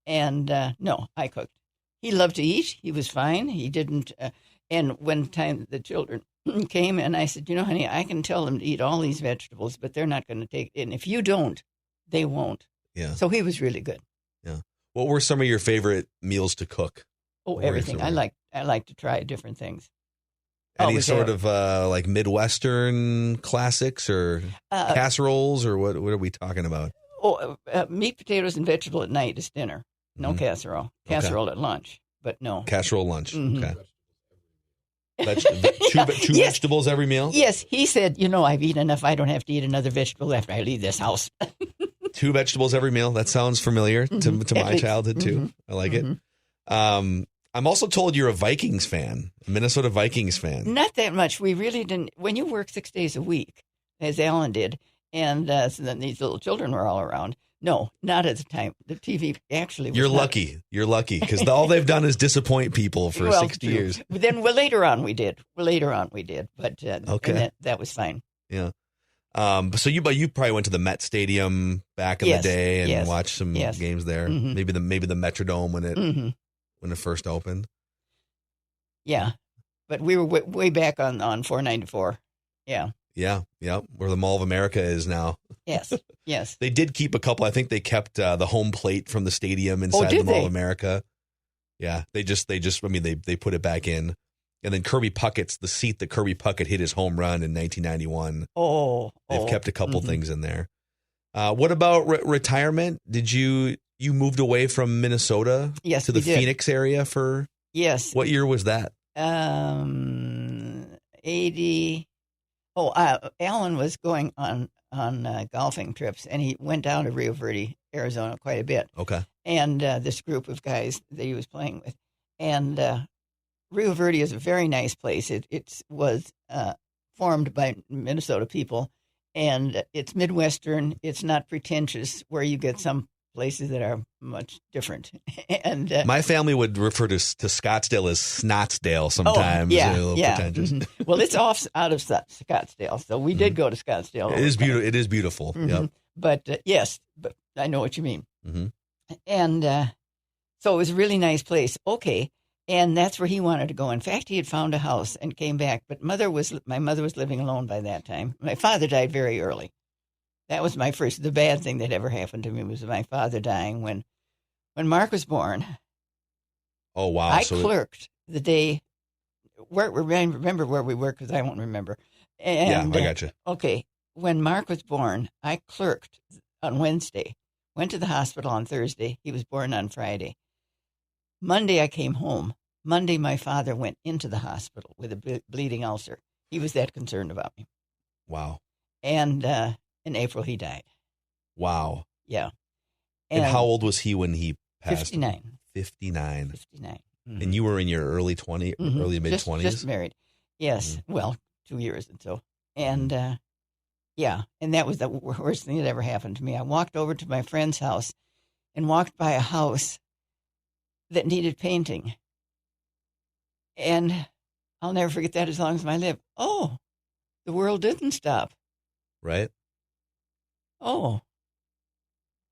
And no, I cooked. He loved to eat. He was fine. He didn't. And one time the children came and I said, "Honey, I can tell them to eat all these vegetables, but they're not going to take it. And if you don't, they won't." Yeah. So he was really good. Yeah. What were some of your favorite meals to cook? Oh, everything. I like to try different things. Any sort of like Midwestern classics or casseroles, or what are we talking about? Meat, potatoes, and vegetable at night is dinner. No casserole. Casserole at lunch, but no. Casserole lunch. Mm-hmm. Okay. Two vegetables every meal? Yes. He said, "I've eaten enough. I don't have to eat another vegetable after I leave this house." 2 vegetables every meal. That sounds familiar to my childhood, too. Mm-hmm. I like it. I'm also told you're a Vikings fan, a Minnesota Vikings fan. Not that much. We really didn't. When you work 6 days a week, as Alan did, And so then these little children were all around. No, not at the time. The TV actually was You're not- lucky. You're lucky because all they've done is disappoint people for 60 true. years. But then later on we did. But Okay. and that was fine. Yeah. So you probably went to the Met Stadium back in the Yes, day and yes, watched some yes. games there. Mhm. Maybe the Metrodome when it first opened. Yeah. But we were way back on 494. Yeah. Yeah. Where the Mall of America is now. Yes. Yes. They did keep a couple. I think they kept the home plate from the stadium inside did the Mall they? of America. Yeah. They just. I mean, they put it back in. And then Kirby Puckett's the seat that Kirby Puckett hit his home run in 1991. They've kept a couple things in there. What about retirement? Did you moved away from Minnesota Yes, to the we did. Phoenix area for Yes. what year was that? 80. Alan was going on golfing trips, and he went down to Rio Verde, Arizona, quite a bit. Okay. And this group of guys that he was playing with, and Rio Verde is a very nice place. It was formed by Minnesota people, and it's Midwestern. It's not pretentious, where you get some places that are much different. And My family would refer to Scottsdale as Snotsdale sometimes. yeah, a little yeah. pretentious. Mhm. Well, it's out of Scottsdale, so we did go to Scottsdale. It is beautiful. It is beautiful. Mhm. Yep. But yes, but I know what you mean. Mhm. And so it was a really nice place. Okay. And that's where he wanted to go. In fact, he had found a house and came back. But my mother was living alone by that time. My father died very early. That was the bad thing that ever happened to me was my father dying when Mark was born. Oh wow! I clerked the day. Remember where we were because I won't remember. And, I got you. Okay, when Mark was born, I clerked on Wednesday. Went to the hospital on Thursday. He was born on Friday. Monday, I came home. Monday, my father went into the hospital with a bleeding ulcer. He was that concerned about me. Wow. And in April, he died. Wow. Yeah. And how old was he when he passed? 59. 59. 59. And you were in your early 20s, early mid 20s? Just married. Yes. Well, 2 years and so. And yeah, and that was the worst thing that ever happened to me. I walked over to my friend's house and walked by a house that needed painting. And I'll never forget that as long as I live. Oh, the world didn't stop. Right. Oh,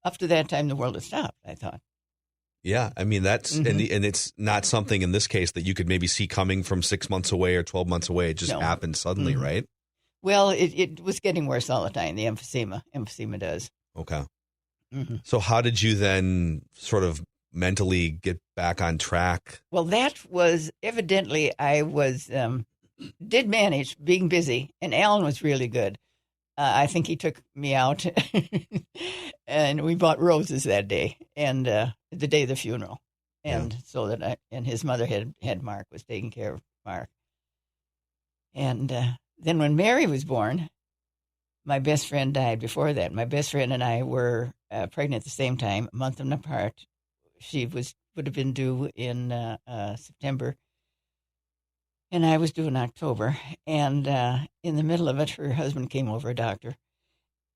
up to that time, the world had stopped, I thought. Yeah. I mean, that's, and it's not something in this case that you could maybe see coming from 6 months away or 12 months away. It just happened suddenly, right? Well, it was getting worse all the time, the emphysema. Emphysema does. Okay. Mm-hmm. So how did you then sort of mentally get back on track? Well, that was evidently I was did manage being busy, and Alan was really good. I think he took me out, and we bought roses that day, and the day of the funeral, and so that and his mother had Mark, was taking care of Mark, and then when Mary was born, my best friend died before that. My best friend and I were pregnant at the same time, a month apart. She would have been due in September, and I was due in October. And in the middle of it, her husband came over, a doctor,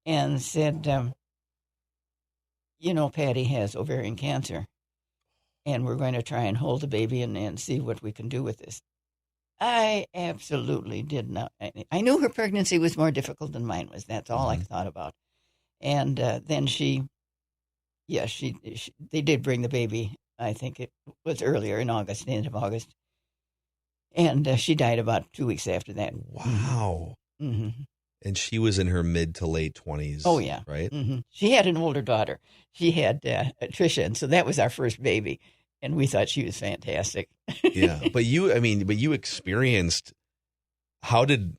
and said, Patty has ovarian cancer, and we're going to try and hold the baby and see what we can do with this. I absolutely did not. I knew her pregnancy was more difficult than mine was. That's all I thought about. And then they did bring the baby. I think it was earlier in August, the end of August. And she died about 2 weeks after that. Wow. Mm-hmm. And she was in her mid to late 20s. Oh, yeah. Right? Mm-hmm. She had an older daughter. She had Tricia, and so that was our first baby. And we thought she was fantastic. Yeah. But you experienced, how did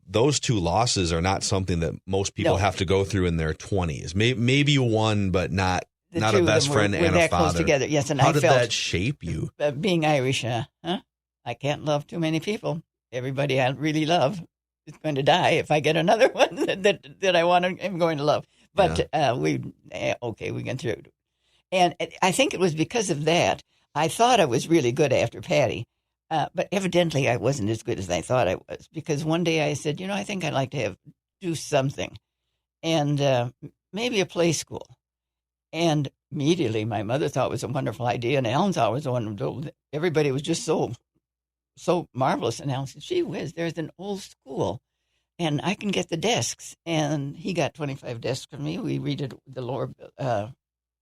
those two losses are not something that most people have to go through in their 20s. Maybe one, but not a best friend and a father. Close together. Yes, and how I did felt that shape you? Being Irish, I can't love too many people. Everybody I really love is going to die if I get another one that I'm going to love. But we went through it. And I think it was because of that. I thought I was really good after Patty, but evidently I wasn't as good as I thought I was. Because one day I said, I think I'd like to do something. and maybe a play school. And immediately my mother thought it was a wonderful idea, and Alan thought it was wonderful. Everybody was just so marvelous. And Alan said, gee whiz, there's an old school, and I can get the desks. And he got 25 desks from me. We redid the lower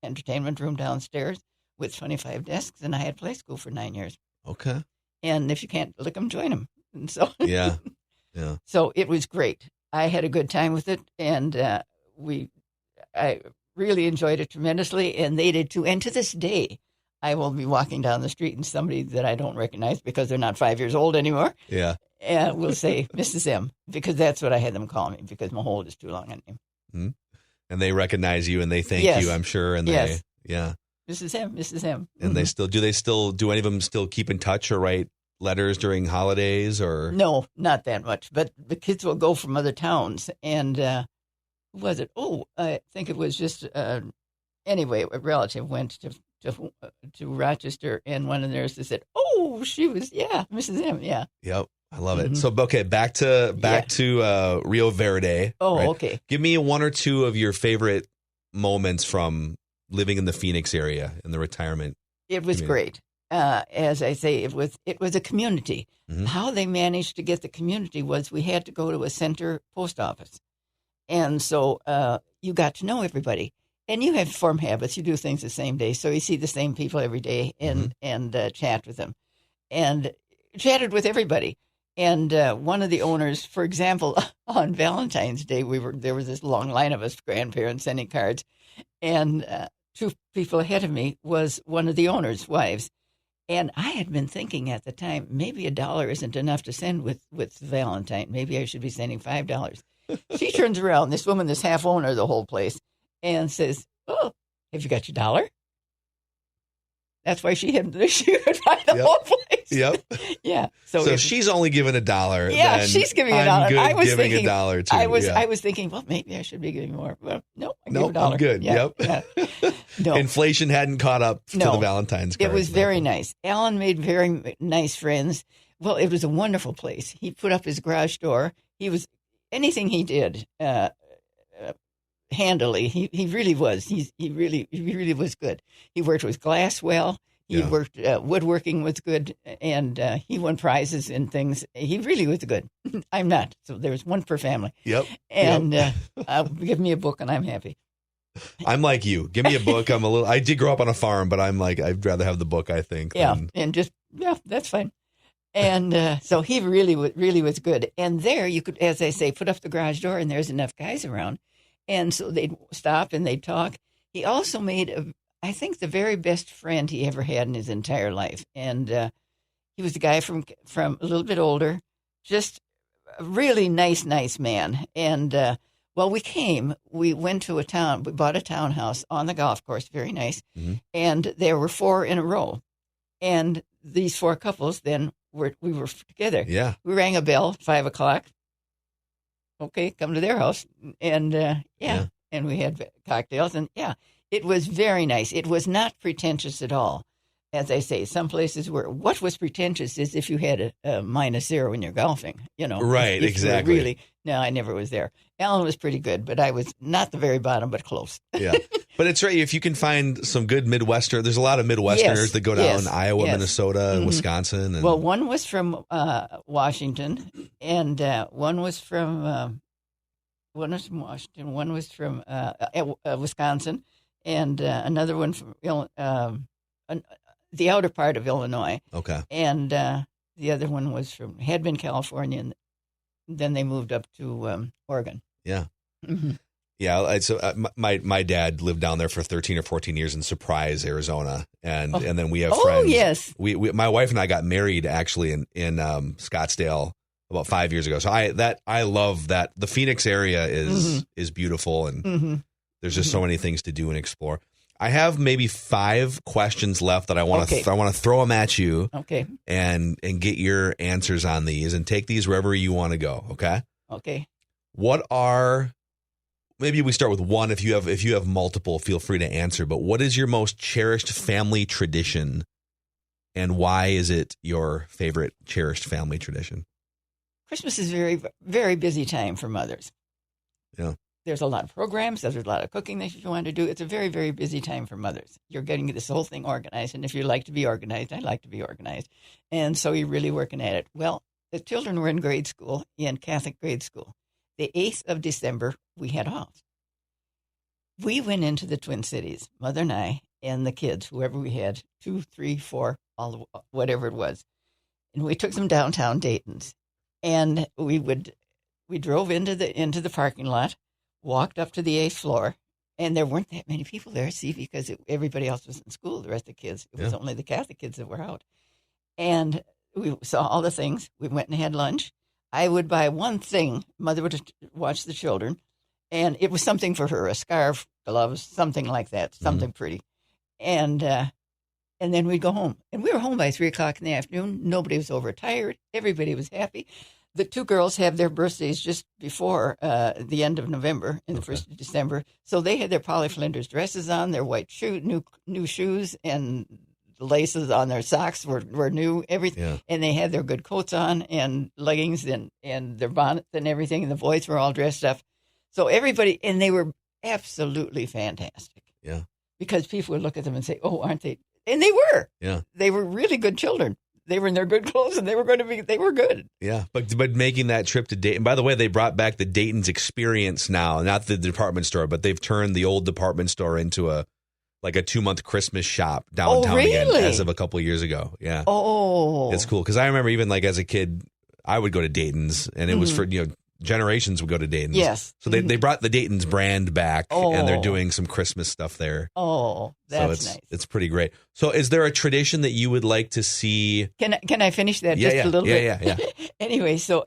entertainment room downstairs with 25 desks, and I had play school for 9 years. Okay. And if you can't lick them, join them. And so yeah. So it was great. I had a good time with it, and I really enjoyed it tremendously, and they did too. And to this day, I will be walking down the street and somebody that I don't recognize because they're not 5 years old anymore. Yeah. And will say Mrs. M, because that's what I had them call me, because Mahowald is too long a name. Mm-hmm. And they recognize you and they thank you, I'm sure. And yeah. Mrs. M, Mrs. M. And they still do any of them still keep in touch or write letters during holidays or? No, not that much. But the kids will go from other towns. And who was it? Oh, I think it was just, anyway, a relative went to Rochester, and one of the nurses said, oh, she was, Mrs. M, yeah. Yep. I love it. So, okay, back to Rio Verde. Oh, right? Okay. Give me one or two of your favorite moments from living in the Phoenix area in the retirement. It was great. As I say, it was a community. Mm-hmm. How they managed to get the community was we had to go to a center post office. And so you got to know everybody. And you have form habits. You do things the same day. So you see the same people every day and chat with them. And chatted with everybody. And one of the owners, for example, on Valentine's Day, there was this long line of us grandparents sending cards. And two people ahead of me was one of the owner's wives. And I had been thinking at the time, maybe $1 isn't enough to send with Valentine. Maybe I should be sending $5. She turns around, this woman, this half owner of the whole place, and says, oh, have you got your $1? That's why she would buy the whole place. Yep. Yeah. So if she's only giving $1, yeah, then she's giving $1. I was giving $1 too. I was thinking, well, maybe I should be giving more. Well, no, I give $1. I'm good. Yeah, yep. Yeah. No. Inflation hadn't caught up to the Valentine's cards. It was very nice. Alan made very nice friends. Well, it was a wonderful place. He put up his garage door. Anything he did handily. He really was. He really was good. He worked with glass well. He worked woodworking was good, and he won prizes and things. He really was good. I'm not. So there's one per family. Yep. And give me a book, and I'm happy. I'm like you. Give me a book. I did grow up on a farm, but I'm like, I'd rather have the book, I think. And that's fine. And so he really was good. And there you could, as I say, put up the garage door, and there's enough guys around. And so they'd stop and they'd talk. He also made, I think, the very best friend he ever had in his entire life. And he was a guy from a little bit older, just a really nice man. And we went to a town. We bought a townhouse on the golf course, very nice. Mm-hmm. And there were 4 in a row. And these 4 couples then we were together. Yeah. We rang a bell, 5:00. Okay, come to their house. And and we had cocktails. And it was very nice. It was not pretentious at all. As I say, some places where what was pretentious is if you had a -0 when you're golfing, Right, if exactly. Really, no, I never was there. Alan was pretty good, but I was not the very bottom, but close. Yeah. But it's right. If you can find some good Midwestern, there's a lot of Midwesterners that go down in Iowa, Minnesota, and Wisconsin. And... Well, one was from Washington, and one was from Washington, one was from Wisconsin, and another one from the outer part of Illinois. Okay. And the other one had been California, and then they moved up to Oregon. Yeah. Mm-hmm. Yeah. So my dad lived down there for 13 or 14 years in Surprise, Arizona, and then we have friends. Oh yes. We my wife and I got married actually in Scottsdale about 5 years ago. So I love that. The Phoenix area is beautiful, and there's just so many things to do and explore. I have maybe 5 questions left that I want to I want to throw them at you. Okay. And get your answers on these, and take these wherever you want to go. Okay. Okay. Maybe we start with one. If you have multiple, feel free to answer. But what is your most cherished family tradition, and why is it your favorite cherished family tradition? Christmas is a very, very busy time for mothers. Yeah. there's a lot of programs. There's a lot of cooking that you want to do. It's a very, very busy time for mothers. You're getting this whole thing organized. And if you like to be organized, I like to be organized. And so you're really working at it. Well, the children were in grade school, in Catholic grade school. The 8th of December, we had off. We went into the Twin Cities, Mother and I, and the kids, whoever we had, 2, 3, 4, whatever it was. And we took them downtown Dayton's. And we drove into the parking lot, walked up to the 8th floor, and there weren't that many people there, because everybody else was in school, the rest of the kids. It was only the Catholic kids that were out. And we saw all the things. We went and had lunch. I would buy one thing. Mother would watch the children, and it was something for her, a scarf, gloves, something like that, something pretty. And then we'd go home. And we were home by 3 o'clock in the afternoon. Nobody was overtired. Everybody was happy. The 2 girls have their birthdays just before the end of November and the 1st of December. So they had their Polly Flinders dresses on, their white new shoes, and the laces on their socks were new, everything. Yeah. And they had their good coats on and leggings and their bonnets and everything. And the boys were all dressed up. So everybody, and they were absolutely fantastic. Yeah. Because people would look at them and say, oh, aren't they? And they were. Yeah. They were really good children. They were in their good clothes, and they were good. Yeah, but making that trip to Dayton. By the way, they brought back the Dayton's experience now, not the department store, but they've turned the old department store into a 2-month Christmas shop downtown again as of a couple of years ago. Yeah. Oh, it's cool because I remember even as a kid, I would go to Dayton's, and it was for generations would go to Dayton's. Yes. So they brought the Dayton's brand back, and they're doing some Christmas stuff there. Oh, that's nice. It's pretty great. So is there a tradition that you would like to see? Can I finish that a little bit? Yeah. Anyway, so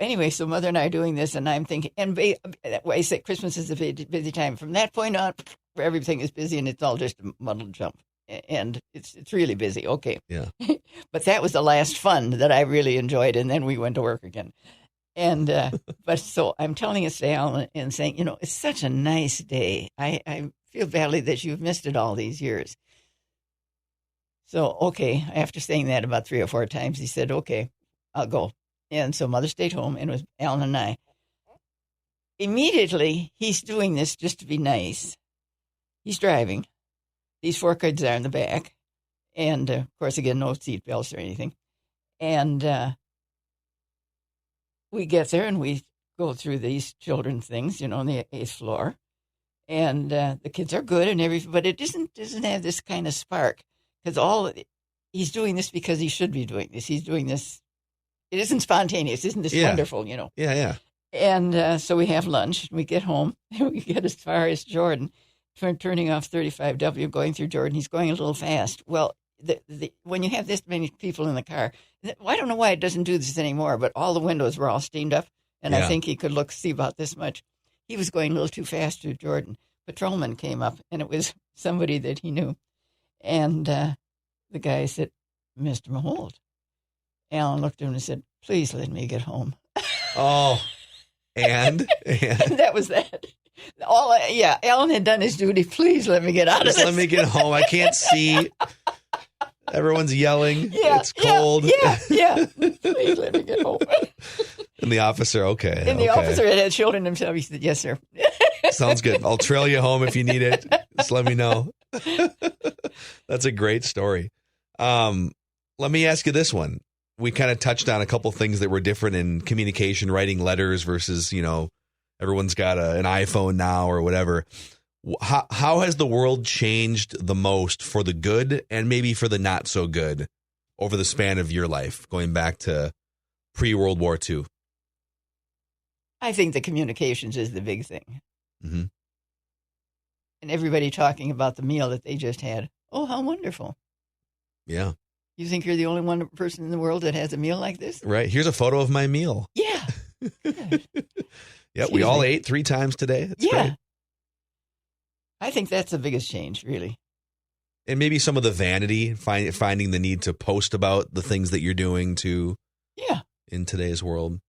Mother and I are doing this, and I'm thinking, and I say Christmas is a busy time. From that point on, everything is busy, and it's all just a muddled jump. And it's really busy. Okay. Yeah. But that was the last fun that I really enjoyed, and then we went to work again. And but so I'm telling it to Alan and saying, it's such a nice day. I feel badly that you've missed it all these years. So, okay, after saying that about 3 or 4 times, he said, okay, I'll go. And so Mother stayed home, and it was Alan and I. Immediately, he's doing this just to be nice. He's driving. These 4 kids are in the back. And, of course, again, no seat belts or anything. And we get there, and we go through these children things, on the 8th floor. And the kids are good and everything, but it doesn't have this kind of spark. Because he's doing this because he should be doing this. He's doing this. It isn't spontaneous. Isn't this wonderful, Yeah. And so we have lunch. We get home. And we get as far as Jordan, turning off 35W, going through Jordan. He's going a little fast. Well, when you have this many people in the car, I don't know why it doesn't do this anymore, but all the windows were all steamed up, and I think he could see about this much. He was going a little too fast through Jordan. Patrolman came up, and it was somebody that he knew. And the guy said, Mr. Mahowald. Alan looked at him and said, please let me get home. Oh, and that was that. Alan had done his duty. Please let me get out of this. Let me get home. I can't see. Everyone's yelling. Yeah, it's cold. Yeah. Please let me get home. And the officer, okay. And the officer had children himself. He said, yes, sir. Sounds good. I'll trail you home if you need it. Just let me know. That's a great story. Let me ask you this one. We kind of touched on a couple things that were different in communication, writing letters versus, everyone's got an iPhone now or whatever. How has the world changed the most for the good and maybe for the not so good over the span of your life, going back to pre-World War II? I think the communications is the big thing. Mm-hmm. And everybody talking about the meal that they just had. Oh, how wonderful. Yeah. You think you're the only one person in the world that has a meal like this? Right. Here's a photo of my meal. Yeah. Yeah, we all ate 3 times today. It's great. I think that's the biggest change, really. And maybe some of the vanity, finding the need to post about the things that you're doing too. Yeah. In today's world.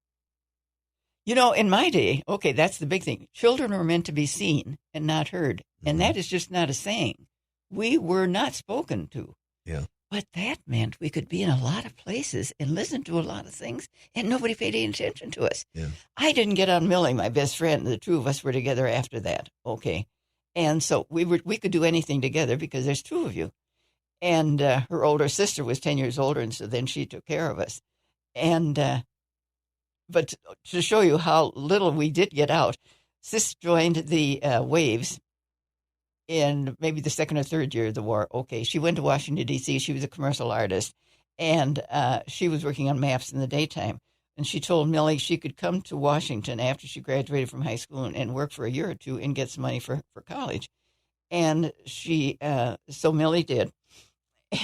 In my day, okay, that's the big thing. Children were meant to be seen and not heard. And that is just not a saying. We were not spoken to. Yeah. But that meant we could be in a lot of places and listen to a lot of things, and nobody paid any attention to us. Yeah. I didn't get on Millie, my best friend. The two of us were together after that. Okay. And so we could do anything together because there's two of you. And her older sister was 10 years older, and so then she took care of us. And but to show you how little we did get out, Sis joined the Waves in maybe the second or third year of the war. Okay, she went to Washington, D.C. She was a commercial artist, and she was working on maps in the daytime. And she told Millie she could come to Washington after she graduated from high school and work for a year or two and get some money for college. And so Millie did.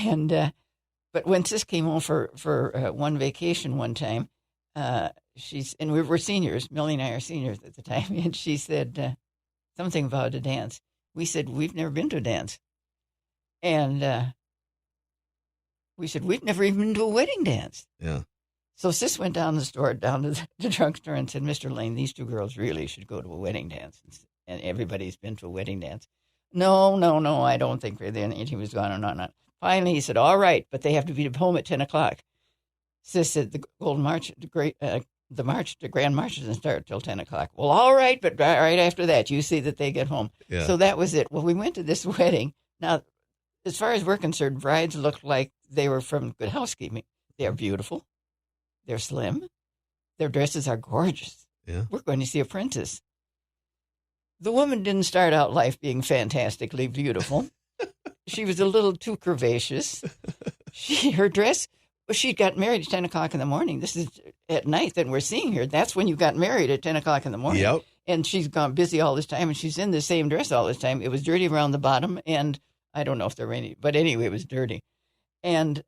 And but when Sis came home for one vacation one time, and we were seniors. Millie and I are seniors at the time, and she said something about a dance. We said, we've never been to a dance. And we said, we've never even been to a wedding dance. Yeah. So Sis went down the store, down to the drugstore, and said, Mr. Lane, these two girls really should go to a wedding dance. And everybody's been to a wedding dance. No, I don't think really. And he was going on. Finally, he said, all right, but they have to be home at 10 o'clock. Sis said, the Golden March, the Grand March doesn't start till 10 o'clock. Well, all right, but right after that, you see that they get home. Yeah. So that was it. Well, we went to this wedding. Now, as far as we're concerned, brides looked like they were from Good Housekeeping. They're beautiful. They're slim. Their dresses are gorgeous. Yeah. We're going to see a princess. The woman didn't start out life being fantastically beautiful. She was a little too curvaceous. Her dress, she got married at 10 o'clock in the morning. This is at night that we're seeing her. That's when you got married, at 10 o'clock in the morning. Yep. And she's gone busy all this time, and she's in the same dress all this time. It was dirty around the bottom, and I don't know if there were any, but anyway, it was dirty. And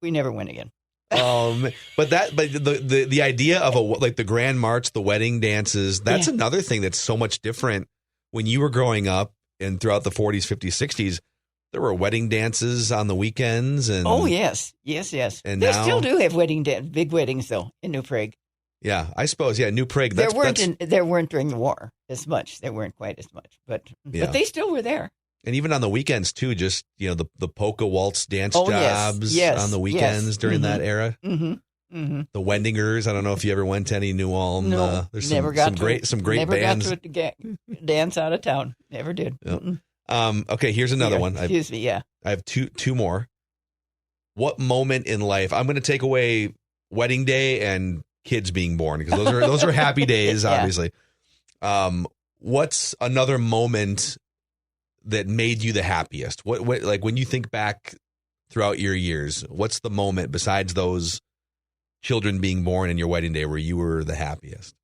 we never went again. But the idea of like the Grand March, the wedding dances, that's another thing that's so much different. When you were growing up and throughout the 40s, 50s, 60s, there were wedding dances on the weekends. And oh, yes. And they still do have big weddings, though, in New Prague. Yeah, I suppose. Yeah, New Prague. There weren't during the war as much. There weren't quite as much, but they still were there. And even on the weekends too, just the polka waltz dance jobs on the weekends during that era. Mm-hmm. Mm-hmm. The Wendingers. I don't know if you ever went to any New Ulm. No, there's some great bands. Never got to dance out of town. Never did. Yep. Okay, here's another one. Excuse me. Yeah, I have two more. What moment in life? I'm going to take away wedding day and kids being born because those are happy days, obviously. What's another moment that made you the happiest? What like when you think back throughout your years, what's the moment besides those children being born and your wedding day where you were the happiest?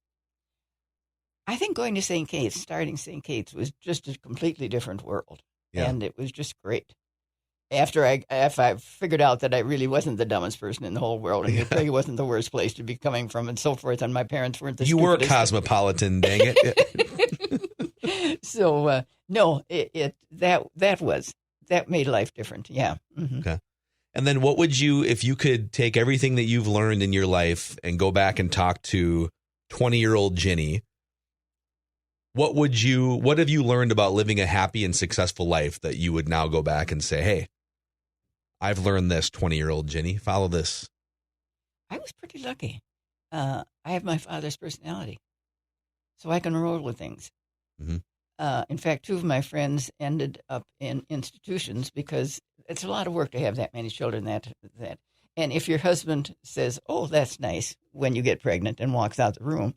I think going to St. Kate's, starting St. Kate's, was just a completely different world, and it was just great. After I figured out that I really wasn't the dumbest person in the whole world, and it wasn't the worst place to be coming from, and so forth, and my parents weren't the stupidest. You were cosmopolitan, dang it. So no, that made life different. Yeah. Mm-hmm. Okay. And then what would you, if you could take everything that you've learned in your life and go back and talk to 20-year-old Ginny, what have you learned about living a happy and successful life that you would now go back and say, hey, I've learned this, 20-year-old Ginny, follow this? I was pretty lucky. I have my father's personality, so I can roll with things. Mm-hmm. In fact, two of my friends ended up in institutions because it's a lot of work to have that many children. That, and if your husband says, "Oh, that's nice," when you get pregnant and walks out the room,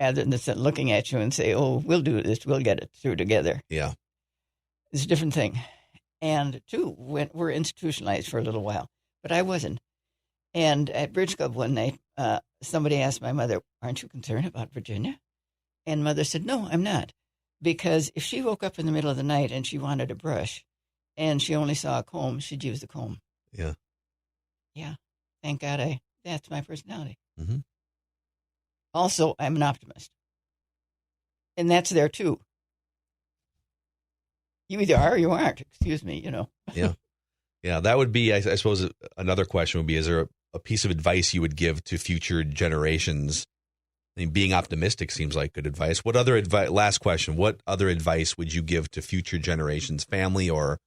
rather than looking at you and say, "Oh, we'll do this, we'll get it through together," it's a different thing. And two, we're institutionalized for a little while, but I wasn't. And at Bridge Club one night, somebody asked my mother, "Aren't you concerned about Virginia?" And Mother said, "No, I'm not." Because if she woke up in the middle of the night and she wanted a brush and she only saw a comb, she'd use the comb. Yeah. Yeah. Thank God that's my personality. Mm-hmm. Also, I'm an optimist. And that's there too. You either are or you aren't. Excuse me, Yeah. Yeah. That would be, I suppose, another question would be, is there a piece of advice you would give to future generations? I mean, being optimistic seems like good advice. What other advice? Last question. What other advice would you give to future generations, family or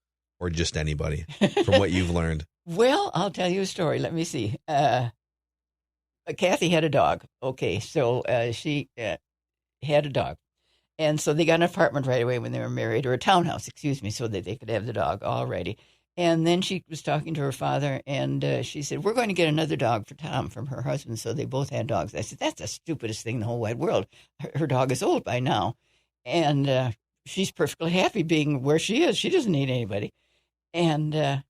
just anybody, from what you've learned? Well, I'll tell you a story. Let me see. Kathy had a dog. Okay, so she had a dog. And so they got an apartment right away when they were married, or a townhouse, excuse me, so that they could have the dog already. And then she was talking to her father, and she said, we're going to get another dog for Tom from her husband. So they both had dogs. I said, that's the stupidest thing in the whole wide world. Her dog is old by now. And she's perfectly happy being where she is. She doesn't need anybody. And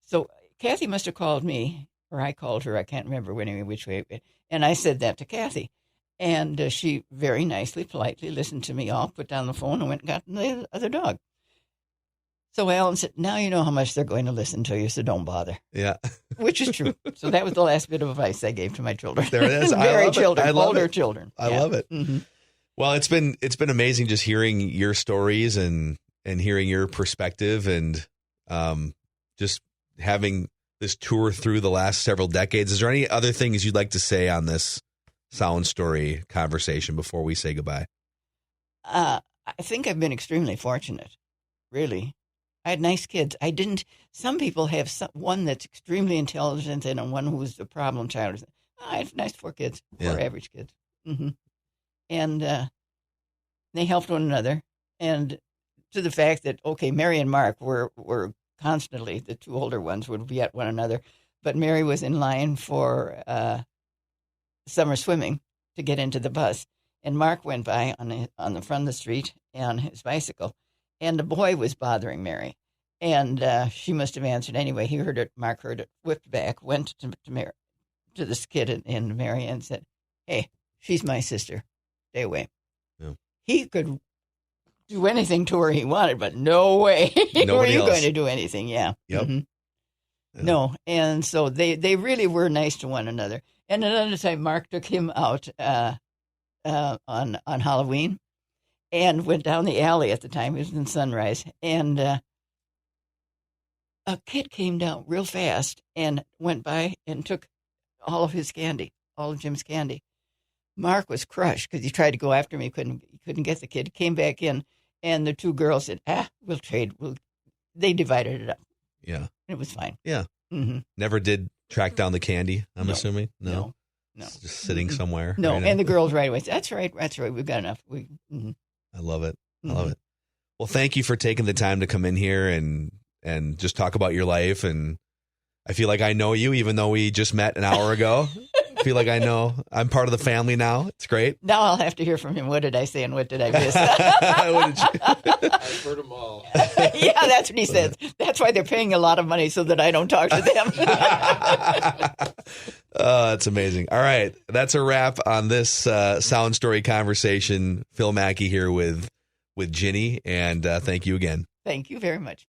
so Kathy must have called me, or I called her. I can't remember which way. And I said that to Kathy. And she very nicely, politely listened to me all, put down the phone, and went and got the other dog. So Alan said, now you know how much they're going to listen to you, so don't bother. Yeah. Which is true. So that was the last bit of advice I gave to my children. There it is. Married children, older it. children. I love it. Mm-hmm. Well, it's been amazing just hearing your stories and hearing your perspective, and just having this tour through the last several decades. Is there any other things you'd like to say on this Sound Story conversation before we say goodbye? I think I've been extremely fortunate, really. I had nice kids. Some people have one that's extremely intelligent and one who's the problem child. I had nice four average kids. Mm-hmm. And they helped one another. And to the fact that, okay, Mary and Mark were constantly, the two older ones would be at one another, but Mary was in line for summer swimming to get into the bus. And Mark went by on the front of the street on his bicycle. And the boy was bothering Mary. And she must have answered anyway. He heard it, Mark heard it, whipped back, went to this kid and Mary and said, hey, she's my sister. Stay away. Yeah. He could do anything to her he wanted, but no way were you going to do anything. Yeah. Yep. Mm-hmm. Yeah. No. And so they really were nice to one another. And another time, Mark took him out on Halloween and went down the alley at the time. It was in Sunrise. And a kid came down real fast and went by and took all of his candy, all of Jim's candy. Mark was crushed because he tried to go after me. He couldn't get the kid. He came back in, and the two girls said, we'll trade. They divided it up. Yeah. It was fine. Yeah. Mm-hmm. Never did track down the candy, I'm assuming? No. It's just sitting somewhere. No, right and the girls right away said, that's right. We've got enough. Mm-hmm. I love it. I love it. Well, thank you for taking the time to come in here and just talk about your life. And I feel like I know you, even though we just met an hour ago. I feel like I know. I'm part of the family now. It's great. Now I'll have to hear from him. What did I say and what did I miss? I've heard them all. Yeah, that's what he says. That's why they're paying a lot of money so that I don't talk to them. That's amazing. All right. That's a wrap on this Sound Story conversation. Phil Mackey here with Ginny, and thank you again. Thank you very much.